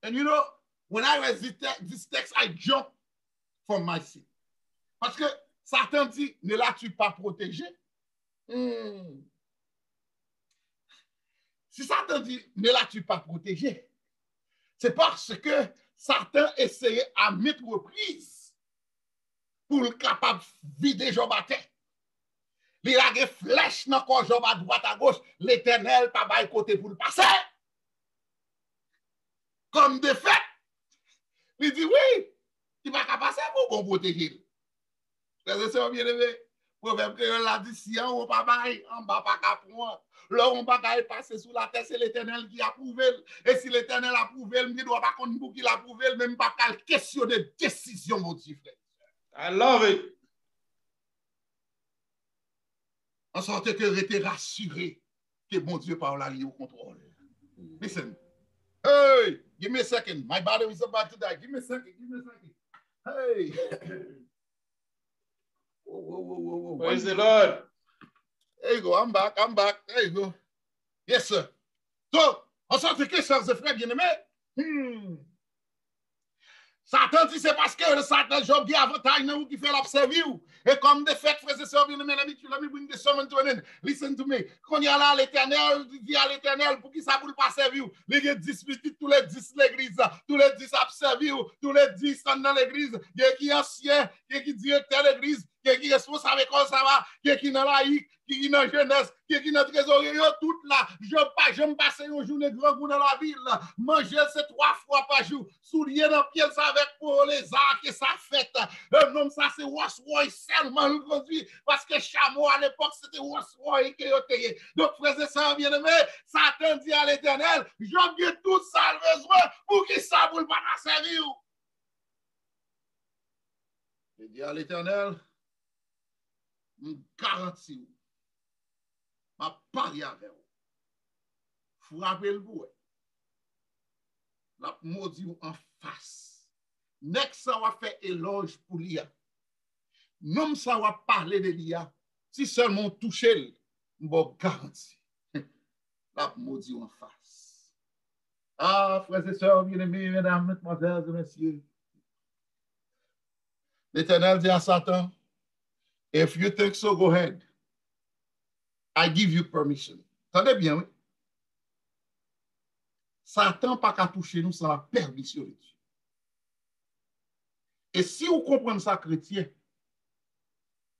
And you know, when I read this text, I jump from my seat. Parce que Satan dit, ne l'as-tu pas protégé? Si Satan dit, ne l'as-tu pas protégé? C'est parce que Satan essayait à maintes reprises pour le capable de vider Job à tête. Il a des flèches dans le corps Job à droite, à gauche. L'Éternel pas bail côté pour le passer. Comme de fait. Il dit oui, il va pas passer pour qu'on protège. C'est bien aimé. Proverbe que l'a dit si on va pas bail, on va pas prendre. Là on va pas passer sous la terre, c'est l'Éternel qui approuve. Et si l'Éternel approuve, il ne doit pas qu'on pour qu'il approuve, même pas qu'à question de décision, mon Dieu frère. I love it. En sorte que j'étais rassuré que mon Dieu parle à lui au contrôle. Listen. Hey, give me a second. My battery is about to die. Give me a second. Hey. Whoa. Praise the Lord. There you go. I'm back. There you go. Yes, sir. So, en sorte que, chers frères bien-aimés, Satan dit c'est parce que le Satan job qui avantage dans vous qui fait l'observer. Et comme de fait, frères et sœurs, bien aimés, let me bring the sermon to an end. Listen to me. Quand il y a là l'Éternel, dit à l'Éternel, pour qui ça ne pas servir. Les 10 minutes, tous les 10 l'église, tous les 10 observer, tous les 10 sont dans l'église. Il y a qui est ancien, il y a qui est directeur de l'église, il y a qui est responsable de comment ça va, il y a qui est dans la laïque, qui est dans la jeunesse, qui est dans le trésorier, tout là. Je me passe une journée grand goût dans la ville. Manger, c'est 3 fois par jour. Soulier dans le pied, ça avec pour les arts que ça fait. Le nom, ça, c'est Rolls-Royce seulement le conduit. Parce que chameau, à l'époque, c'était Rolls-Royce qui était. Donc, frères et sœurs bien-aimés, Satan dit à l'Éternel, j'ai tout ça le besoin pour qu'il ça vous le pas servir. Il dit à l'Éternel, je garantis, je parle avec vous. Frappez le bout. La maudit en face. Next, ça va faire éloge pour l'IA. Non, ça va parler de l'IA. Si seulement toucher, je garantis. La maudit en face. Ah, frères et sœurs, bien-aimés, mesdames, mesdemoiselles et messieurs. L'Éternel dit à Satan, if you think so, go ahead. I give you permission. Attendez bien, oui. Satan pas qu'à toucher nous sans la permission de Dieu. Et si vous comprenez ça, chrétien,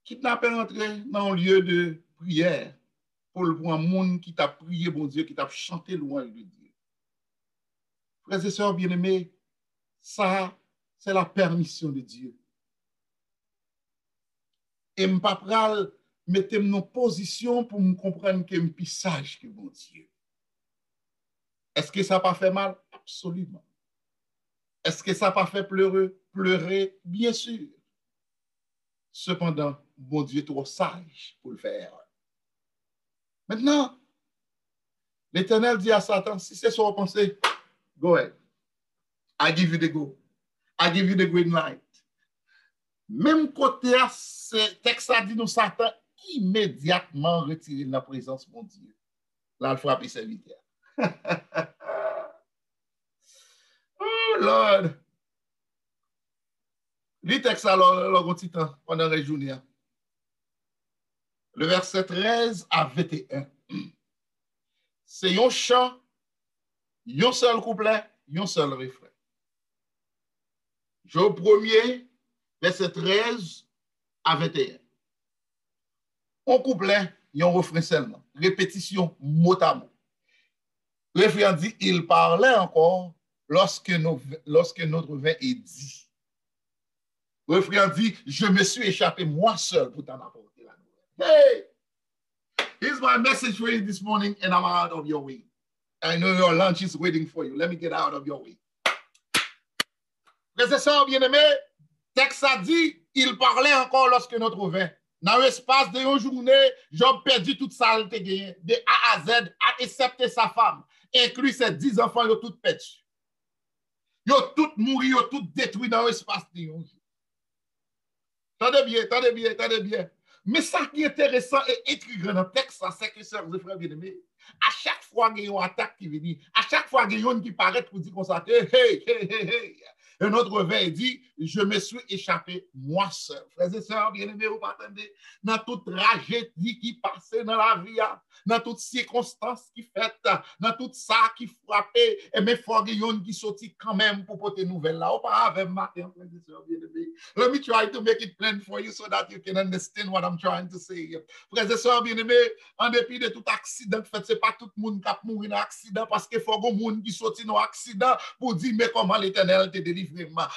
kidnapper entrer dans un lieu de prière pour un monde qui t'a prié, bon Dieu, qui t'a chanté louange de Dieu. Frères et sœurs bien-aimés, ça, c'est la permission de Dieu. Et je ne pas mettre en position pour me comprendre que je suis plus sage que mon Dieu. Est-ce que ça n'a pas fait mal? Absolument. Est-ce que ça n'a pas fait pleurer? Pleurer, bien sûr. Cependant, mon Dieu est trop sage pour le faire. Maintenant, l'Éternel dit à Satan, si c'est son pensée, go ahead. I give you the go. I give you the green light. Même côté, ce texte a dit nous Satan immédiatement retiré de la présence de mon Dieu. Là, il frappe ses serviteurs. Oh Lord. Le texte alors, titan pendant la journée. Le verset 13 à 21. C'est un chant, un seul couplet, un seul refrain. Job 1er, verset 13 à 21. Un couplet, un refrain seulement. Répétition mot à mot. Le refrain dit, il parlait encore lorsque notre vin est dit. Le refrain dit, je me suis échappé moi seul pour t'en apporter la nouvelle. Hey! Here's my message for you this morning, and I'm out of your way. I know your lunch is waiting for you. Let me get out of your way. Frères et sœurs bien-aimés, texte a dit, il parlait encore lorsque notre vin. Dans l'espace de une journée, Job perdu toute sa halte de A à Z, excepté sa femme, inclus ses 10 enfants, ils ont tout perdu. Ils ont tout mouru, ils ont tout détruit dans l'espace de une journée. Attendez bien. Mais ça qui est intéressant et intriguant dans le texte, c'est que, sœurs et frères bien-aimés, à chaque fois qu'il y a une attaque qui vient, à chaque fois qu'il y a une qui paraît pour dire comme ça, hey. Un autre vin dit, je me suis échappé moi seul. Frères et sœurs, bien-aimés, vous attendez, dans toute tragédie qui passait dans la vie, dans toutes circonstances qui fait, dans tout ça qui frappait, et mes forguillons qui sortit quand même pour porter nouvelle là. Auparavant, matin, frères et sœurs, bien-aimés. Let me try to make it plain for you so that you can understand what I'm trying to say. Frères et sœurs, bien-aimés, en dépit de tout accident, en fait, c'est pas tout le monde qui a mouru dans l'accident parce que faut que monde qui sortit dans l'accident pour dire, mais comment l'Éternel te délivre.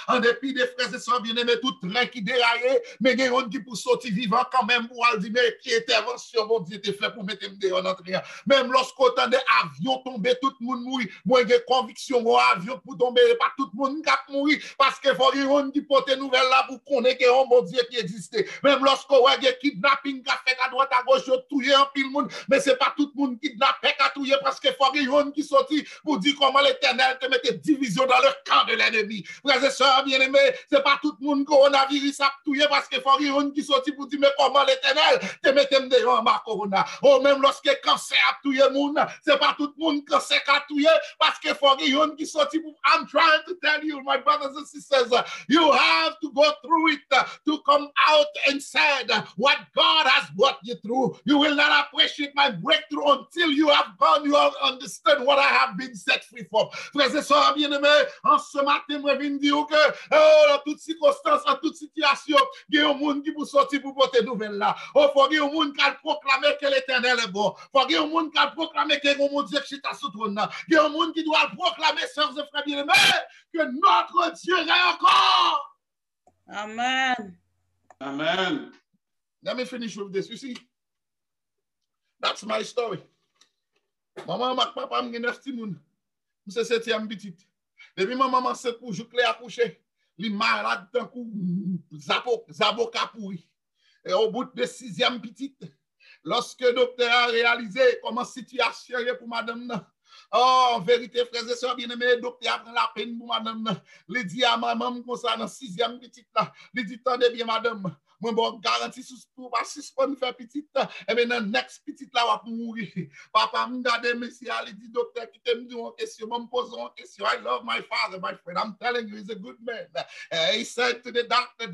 En dépit des frères et sœurs bien-aimés, tout train qui déraillait, mais il y a un qui pour sortir vivant quand même pour dire, mais qui intervention, mon Dieu, te fait pour mettre me dehors en entrée. Même lorsqu'on entend des avions tomber, tout le monde mourit. Moi, j'ai conviction, mon avion pour tomber, pas tout le monde qui a mouru, parce qu'il faut qu'il y ait un qui porte nouvelle là pour connaître qu'il y a un bon Dieu qui existait. Même lorsqu'on a des kidnapping qui a fait à droite, à gauche, touiller un pile monde, mais c'est pas tout le monde qui kidnappe, qui a touillé, parce qu'il faut qu'il y ait un qui sortit pour dire comment l'Éternel te mettait division dans le camp de l'ennemi. Frères et sœurs bien-aimés, c'est pas tout le monde coronavirus a tué parce que faut rien qui sorti pour dire mais comment l'Éternel te mettez dehors ma corona. Ou même lorsque cancer a tué monde, c'est pas tout le monde cancer a tué parce que faut rien qui sorti pour. I'm trying to tell you, my brothers and sisters, you have to go through it to come out and said what God has brought you through. You will not appreciate my breakthrough until you have gone, you have understood what I have been set free from. Frères et sœurs bien-aimés, en ce matin, je viens dire que dans toutes circonstances, en toute situation, il y a un monde qui vous sortir pour porter nouvelle là. Il faut qu'il y ait un monde qui a proclamé que l'Éternel est bon. Il faut qu'il y ait un monde qui a proclamé que mon Dieu qui est sous trône. Il y a un monde qui doit proclamer, sœurs et frères bien-aimés, que notre Dieu est encore. Amen. Amen. Let me finish with this. You see, that's my story. Maman, ma papa, me 9 petits moun. C'est 7e petite. Depuis maman c'est pour jouer à coucher. Li malade d'un coup zaboka pourri. Et au bout de 6e petite, lorsque le docteur a réalisé comment situation est pour madame. Oh, en vérité, frères et sœurs bien-aimés, le docteur a pris la peine pour madame. Il dit à maman comme ça dans 6e petite là. Il dit tendez bien madame. Moi, bon, garantie sous pour pas suspendre faire petite, et bien, dans next petite là, va mourir. Papa me regarde, monsieur, il dit, docteur, qui t'aime dire une question, me pose une question. I love my father, my friend. I'm telling you, he's a good man. He said to the doctor,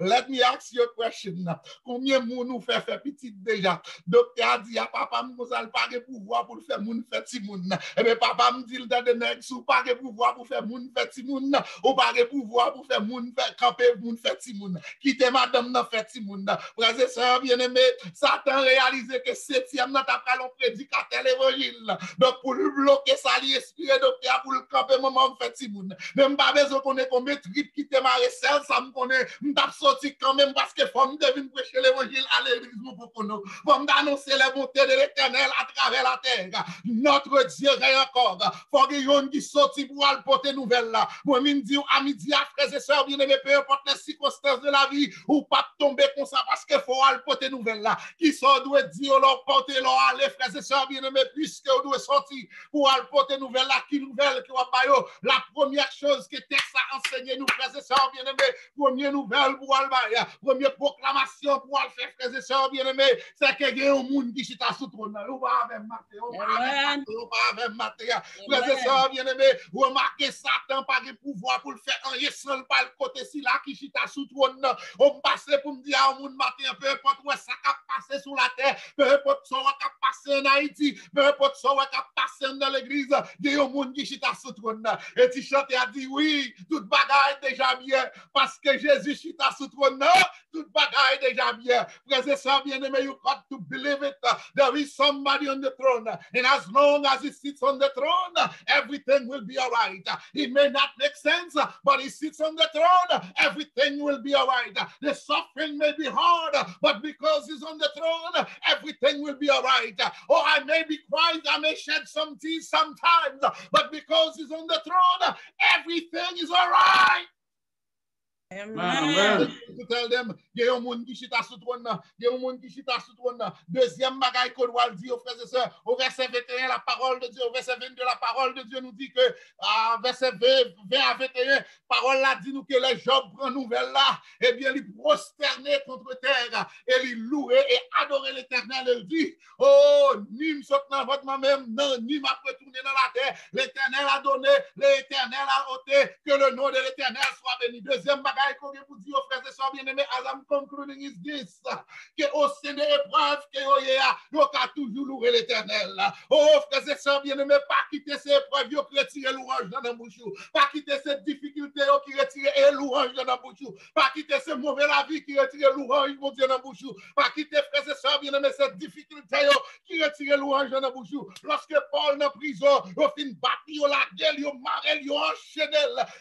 let me ask you a question. Combien de monde nous fait faire petite déjà? Docteur a dit, à papa, me pose pas de pouvoir pour faire moun faire ti moun. Et bien, papa me dit, dans the next, ou pas de pouvoir pour faire moun faire ti moun, ou pas de pouvoir pour faire moun faire camper moun faire ti moun. Quittez madame. Frères et sœurs bien-aimés, Satan réalisé que 7e n'a pas l'on prédicateur l'évangile. Donc pour le bloquer ça, lui inspiré docteur pour le camper maman fait Timoun. Même pas besoin qu'on ait combien de tripes qui te marre celle ça me connaît, m't'a sorti quand même parce que faut me devine prêcher l'évangile à l'église pour nous. Faut m'annoncer les bontés de l'Éternel à travers la terre. Notre Dieu est encore. Faut qu'il y ait un qui sorti pour aller porter nouvelle là. Moi me dis à midi à frères et sœurs bien-aimés, peu importe les circonstances de la vie ou pas tomber comme ça parce qu'il faut aller porter nouvelle là. Qui sont doit dire leur porter leur aller frères et sœurs bien-aimés puisque on doit sortir pour aller porter nouvelle là. Qui nouvelle qui va pas la première chose que texte a enseigné nous frères et sœurs bien-aimés, première nouvelle pour aller première proclamation pour aller faire frères et sœurs bien-aimés, c'est que il y a un monde qui chita sous trône. On va avec Matthieu, on va avec Matthieu. Frères et sœurs bien-aimés, remarquez Satan pas de pouvoir pour le faire en seul par le côté si là qui chita sous trône. On passe pour me dire à un monde matin, peu importe où ça a passé sur la terre, peu importe ce qui a passé en Haïti, peu importe ce qui a passé dans l'église, il y a un monde qui chita sous trône. Et tu chantes et a dit oui, toute bagaille est déjà bien, parce que Jésus chita sous trône, toute bagaille est déjà bien. Frères et sœurs bien-aimés, you got to believe it. There is somebody on the throne, and as long as he sits on the throne, everything will be all right. It may not make sense, but he sits on the throne, everything will be all right. The suffering may be hard, but because he's on the throne, everything will be all right. Oh, I may be crying, I may shed some tears sometimes, but because he's on the throne, everything is all right. Amen. To tell them, il y a un monde qui chita sous trône, il y a un monde qui chita sous trône. Deuxième bagaille qu'on doit dire aux frères et sœurs, au verset 21, la parole de Dieu, au verset 22, la parole de Dieu nous dit que, verset 20 à 21, parole là dit nous que les Job prend nouvelle là, eh bien, il prosterné contre terre, et il louer et adorer l'Éternel, il dit, oh, ni me saute dans votre même, non, ni m'a retourné dans la terre, l'Éternel a donné, l'Éternel a ôté, que le nom de l'Éternel soit béni. Deuxième bagaille qu'on vous dit aux frères et sœurs bien-aimés, as I'm concluding is this, que au sein des épreuves que vous avez toujours loué l'Éternel. Oh, frères et sœurs bien-aimés, pas quitter ces épreuves qui retirent louange dans la bouche, pas quitter ces difficultés qui retirent louange dans la bouche, pas quitter ces mauvais la vie qui retirent louange, mon Dieu, dans la bouche, pas quitter, frères et sœurs bien-aimés, cette difficulté qui retirent louange dans la bouche. Lorsque Paul dans prison, il fin battre la gueule, il marre, il enchaîne,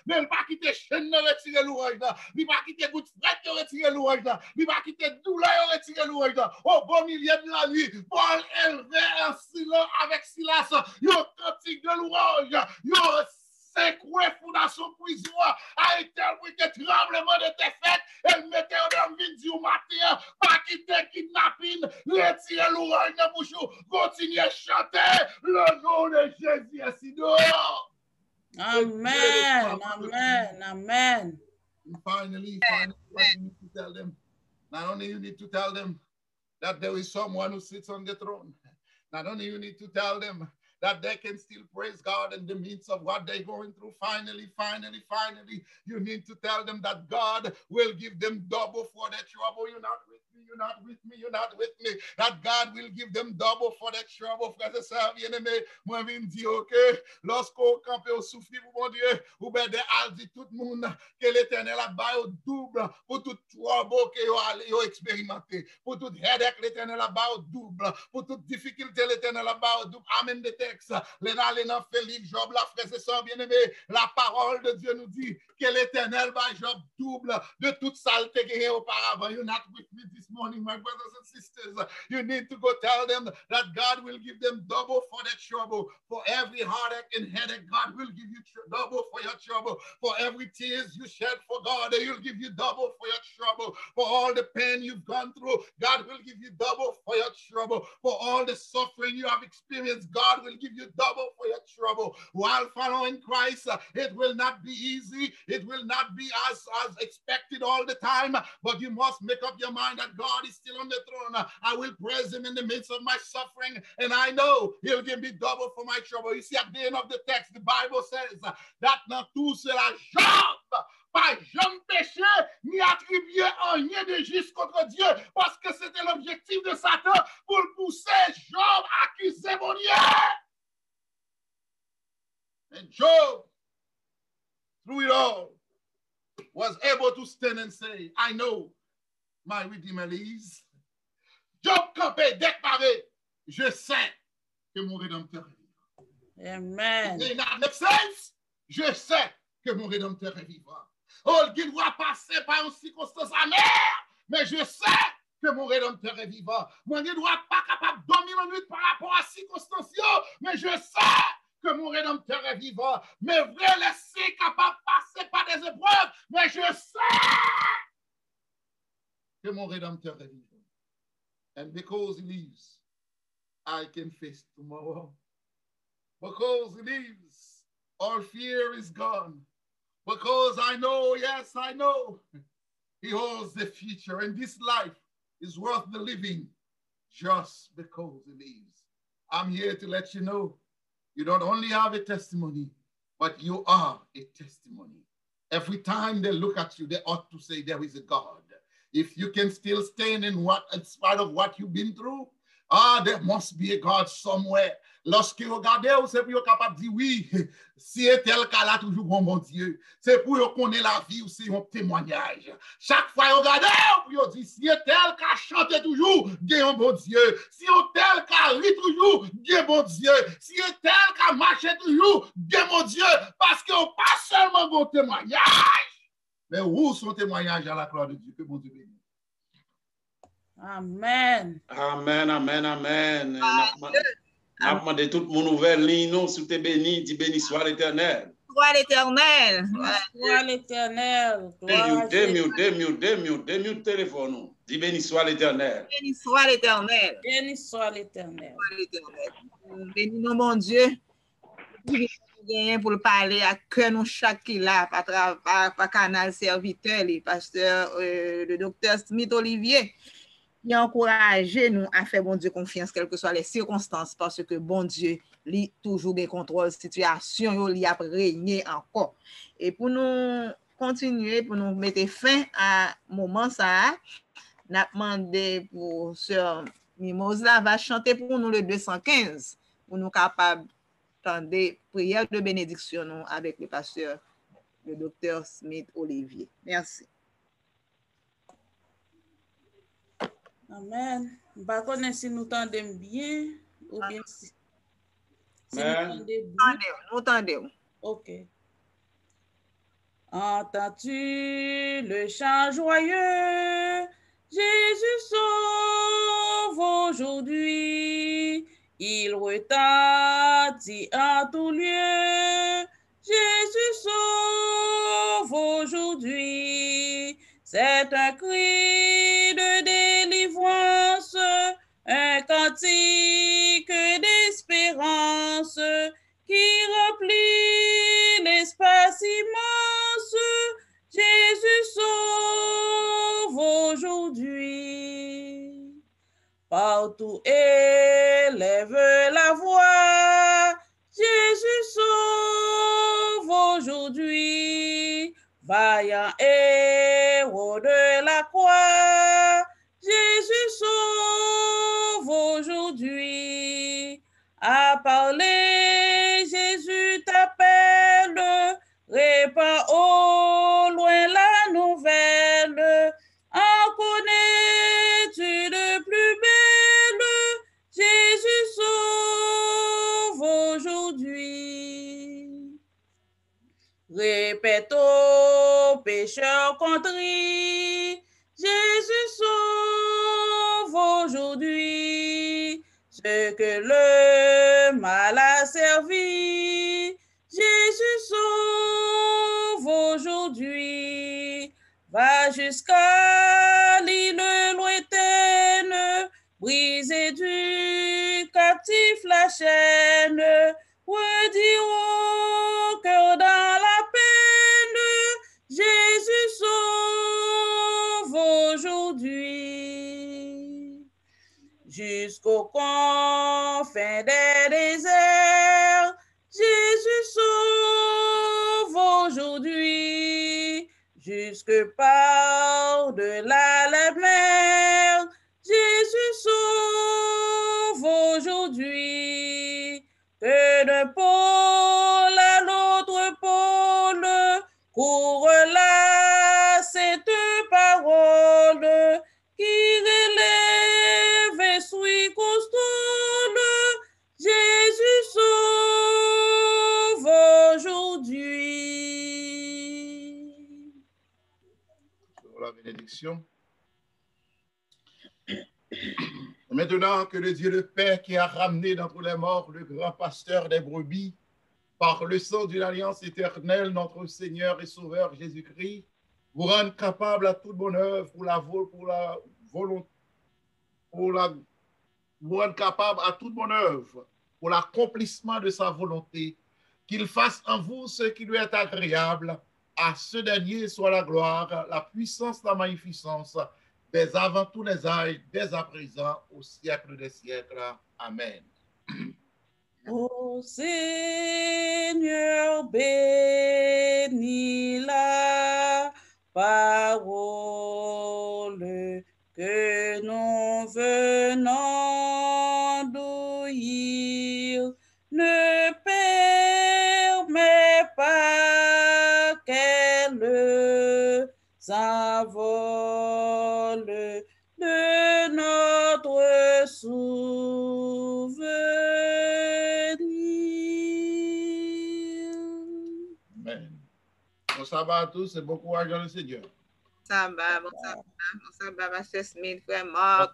mais il pas quitter chaîne retirer louange. Il va quitter goutte frette, il retire louange. Il va quitter douleur, il retire louange. Au bon milieu de la nuit, Paul élevé en silence avec Silas, il cantique de louange. Il secoué fondation prison. A été que tremblement de tes fêtes. Elle mettait dans le vide du matin. Pas quitter kidnapping. Retire louange dans bouche. Continuez à chanter le nom de Jésus. Ainsi dehors. Amen. Amen. Amen. And finally, what you need to tell them. Not only you need to tell them that there is someone who sits on the throne. Not only you need to tell them that they can still praise God in the midst of what they're going through. Finally, you need to tell them that God will give them double for their trouble. You're not with me, you're not with me, you're not with me. That God will give them double for their trouble. Frères et sœurs bien-aimés, moi, je me dis, OK, lorsqu'on campe au souffle pour mon Dieu, ou bien de dit tout le monde que l'Éternel a bas au double pour tout trouble que vous expérimenté. Pour toute headache, l'Éternel a bas au double. Pour toute difficulté, l'Éternel a bas au double. Amen de texte. Les dans Félix, Job, la frère et sœurs bien-aimés, la parole de Dieu nous dit que l'Éternel va Job double de toute saleté qu'il y a auparavant. You're not with me this morning, my brothers and sisters. You need to go tell them that God will give them double for their trouble. For every heartache and headache, God will give you double for your trouble. For every tears you shed for God, He'll give you double for your trouble. For all the pain you've gone through, God will give you double for your trouble. For all the suffering you have experienced, God will give you double for your trouble. While following Christ, it will not be easy. It will not be as expected all the time, but you must make up your mind that God is still on the throne. I will praise Him in the midst of my suffering, and I know He'll give me double for my trouble. You see, at the end of the text, the Bible says that not tout cela Job pas jamais péché, ni attribué rien de juste contre Dieu, parce que c'était l'objectif de Satan pour le pousser Job à accuser mon Dieu. And Job, through it all, was able to stand and say, I know my Redeemer lives. Job campé, déclaré, je sais que mon Rédempteur est vivant. Amen. It not make sense? Je sais que mon Rédempteur est vivant. Oh, il doit passer par une circonstance amère, mais je sais que mon Rédempteur est vivant. Moi, je ne dois pas capable de dormir une nuit par rapport à circonstances, mais je sais que mon Rédempteur est vivant. Mais vrai, laisser capable de passer par des épreuves, mais je sais que mon Rédempteur est vivant. And because He lives, I can face tomorrow. Because He lives, all fear is gone. Because I know, yes, I know, He holds the future, and this life is worth the living just because He lives. I'm here to let you know, you don't only have a testimony, but you are a testimony. Every time they look at you, they ought to say there is a God. If you can still stand in spite of what you've been through, there must be a God somewhere. Lorsque vous regardez, c'est pour vous capable de dire oui, si est tel cas là, toujours bon Dieu. C'est pour vous connaître la vie ou c'est un témoignage. Chaque fois vous regardez, vous dites si est tel cas chante toujours, un bon Dieu. Si est tel cas rit toujours, bon Dieu. Si est tel cas marche toujours, bon Dieu. Parce que pas seulement bon témoignage, mais où son témoignage à la gloire de Dieu. Que bon Dieu bénisse. Amen. Amen, amen, amen. N'a demandé toute mon nouvelle ligne, non, si tu es béni, dis béni soit l'Éternel. Gloire à l'Éternel. Gloire à l'Éternel. Démute téléphone. Dis béni soit l'Éternel. Béni soit l'Éternel. Béni soit l'Éternel. Béni nous, mon Dieu. Pour le parler à cœur nous chaque qui là par canal serviteur, le pasteur, le docteur Smith Olivier. Il a encouragé nous à faire bon Dieu confiance, quelles que soient les circonstances, parce que bon Dieu, lui, toujours des contrôles, situation, il a régné encore. Et pour nous continuer, pour nous mettre fin à moment ça, nous avons demandé pour Sœur Mimosa va chanter pour nous le 215, pour nous capables d'entendre prière de bénédiction avec le pasteur, le docteur Smith Olivier. Merci. Amen. Je ne sais pas si nous entendons bien ou bien si nous entendons bien. Nous entendons. OK. Entends-tu le chant joyeux? Jésus sauve aujourd'hui. Il retentit en tout lieu. Jésus sauve aujourd'hui. C'est un cri de délivrance, un cantique d'espérance qui remplit Partout élève la voix. Jésus sauve aujourd'hui. Vaillant héros de la croix. Jésus sauve aujourd'hui. À parler, Jésus t'appelle. Répands au loin la nouvelle. En connais-tu de plus belle? Jésus sauve aujourd'hui. Répète aux pécheurs contrits. Jésus sauve aujourd'hui. Ce que le mal a servi. Jésus sauve aujourd'hui. Va jusqu'à l'île lointaine, briser du captif la chaîne, redire au cœur dans la peine, Jésus sauve aujourd'hui. Jusqu'aux confins des déserts, Jésus sauve aujourd'hui. Jusque par-delà la mer, Jésus sauve aujourd'hui. Que d'un pôle à l'autre pôle, court là cette parole qui relève et suit constole. Jésus sauve aujourd'hui. La bénédiction. Maintenant que le Dieu de paix qui a ramené d'entre les morts le grand pasteur des brebis, par le sang d'une alliance éternelle, notre Seigneur et Sauveur Jésus-Christ, vous rende capable à toute bonne œuvre vous rende capable à toute bonne œuvre pour l'accomplissement de sa volonté, qu'il fasse en vous ce qui lui est agréable. À ce dernier soit la gloire, la puissance, la magnificence, dès avant tous les âges, dès à présent, au siècle des siècles. Amen. Ô Seigneur, bénis la parole que nous venons d'ouïr. Ne permets pas qu'elle s'envole de notre souvenir. Amen. Bon sabbat à tous et bon courage dans le Seigneur. Sabbat, bon sabbat, Pasteur Smith, frère Marc.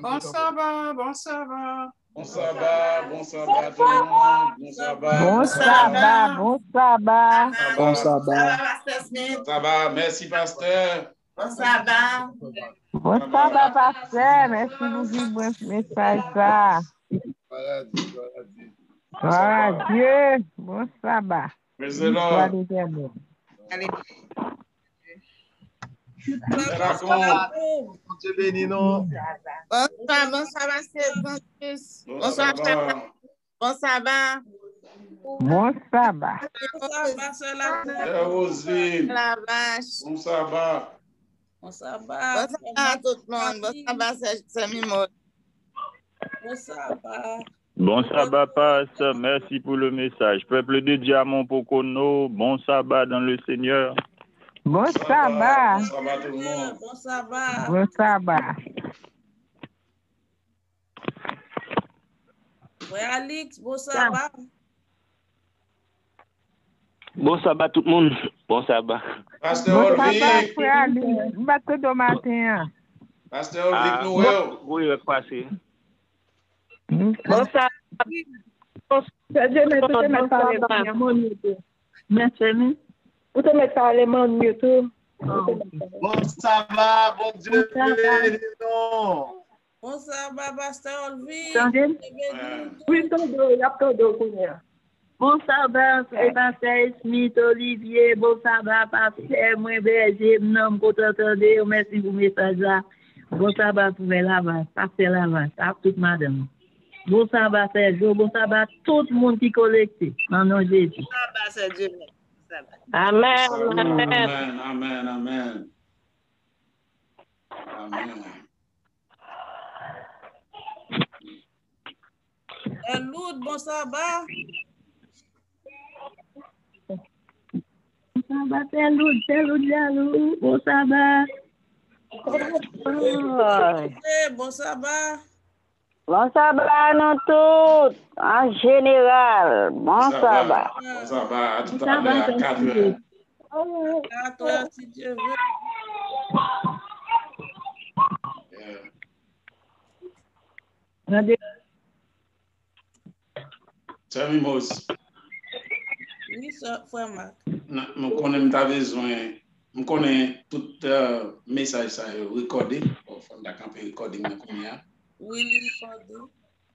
Bon sabbat, bon sabbat. Bon sabbat, bon sabbat tout le monde. Bon sabbat. Bon sabbat, bon sabbat. Bon sabbat. Pasteur Smith. Bon sabbat, merci pasteur. Bon sabbat. Bon sabbat, pasteur. Merci pour ce message ça. Gloire à Dieu. Bon sabbat. Praise the Lord. Allez. Dieu bénit nous. Bon sabbat, c'est bon sabbat. Bon sabbat. Bon sabbat. Roselyne. La vache. Bon sabbat. Bon sabbat. Bon sabbat à tout le monde. Bon sabbat, c'est Mimo. Bon sabbat. Bon sabbat, pasteur. Merci pour le message. Peuple de Diamant Pocono, bon sabbat dans le Seigneur. Bon sabbat. Bon sabbat tout le monde. Bon sabbat. Bon sabbat. Frère Alix, bon sabbat. Bon sabbat tout le monde. Bon sabbat. Pasteur Bon sabbat, Olvic. frère Ali. Bateau de matin. Pasteur Olvic Noël. Oui, il est passé. Bon sabbat. Merci. Vous te mettez par les mains mieux tout. Bon sabbat, bon Dieu bénit nous. Bon sabbat, Pasteur Olvic. Oui, il y a tout de Bon sabbat, Pasteur Smith, Olivier, bon sabbat, Pasteur, moi, berger, nom, pour t'entendre, merci pour le message là. Bon sabbat pour Lavas, pasteur Lavas, à toute madame. Bon sabbat, Sergio, bon sabbat, tout le monde qui collecte. En nom de Jésus. Bon sabbat, Sergio. Amen. Amen, amen, amen. Amen. Lourdes, bon sabbat. Bon sabbat, c'est lourd, bon sabbat. Bon sabbat. Bon sabbat, nous tous, en général. Bon sabbat. Bon sabbat, à tout à l'heure, à 4 heures. 4 heures, si Dieu veut. Sœur Mimos. Oui, frère Marc. Je connais tout message ça recordé. Au fond de la campagne recording. Oui, recordé.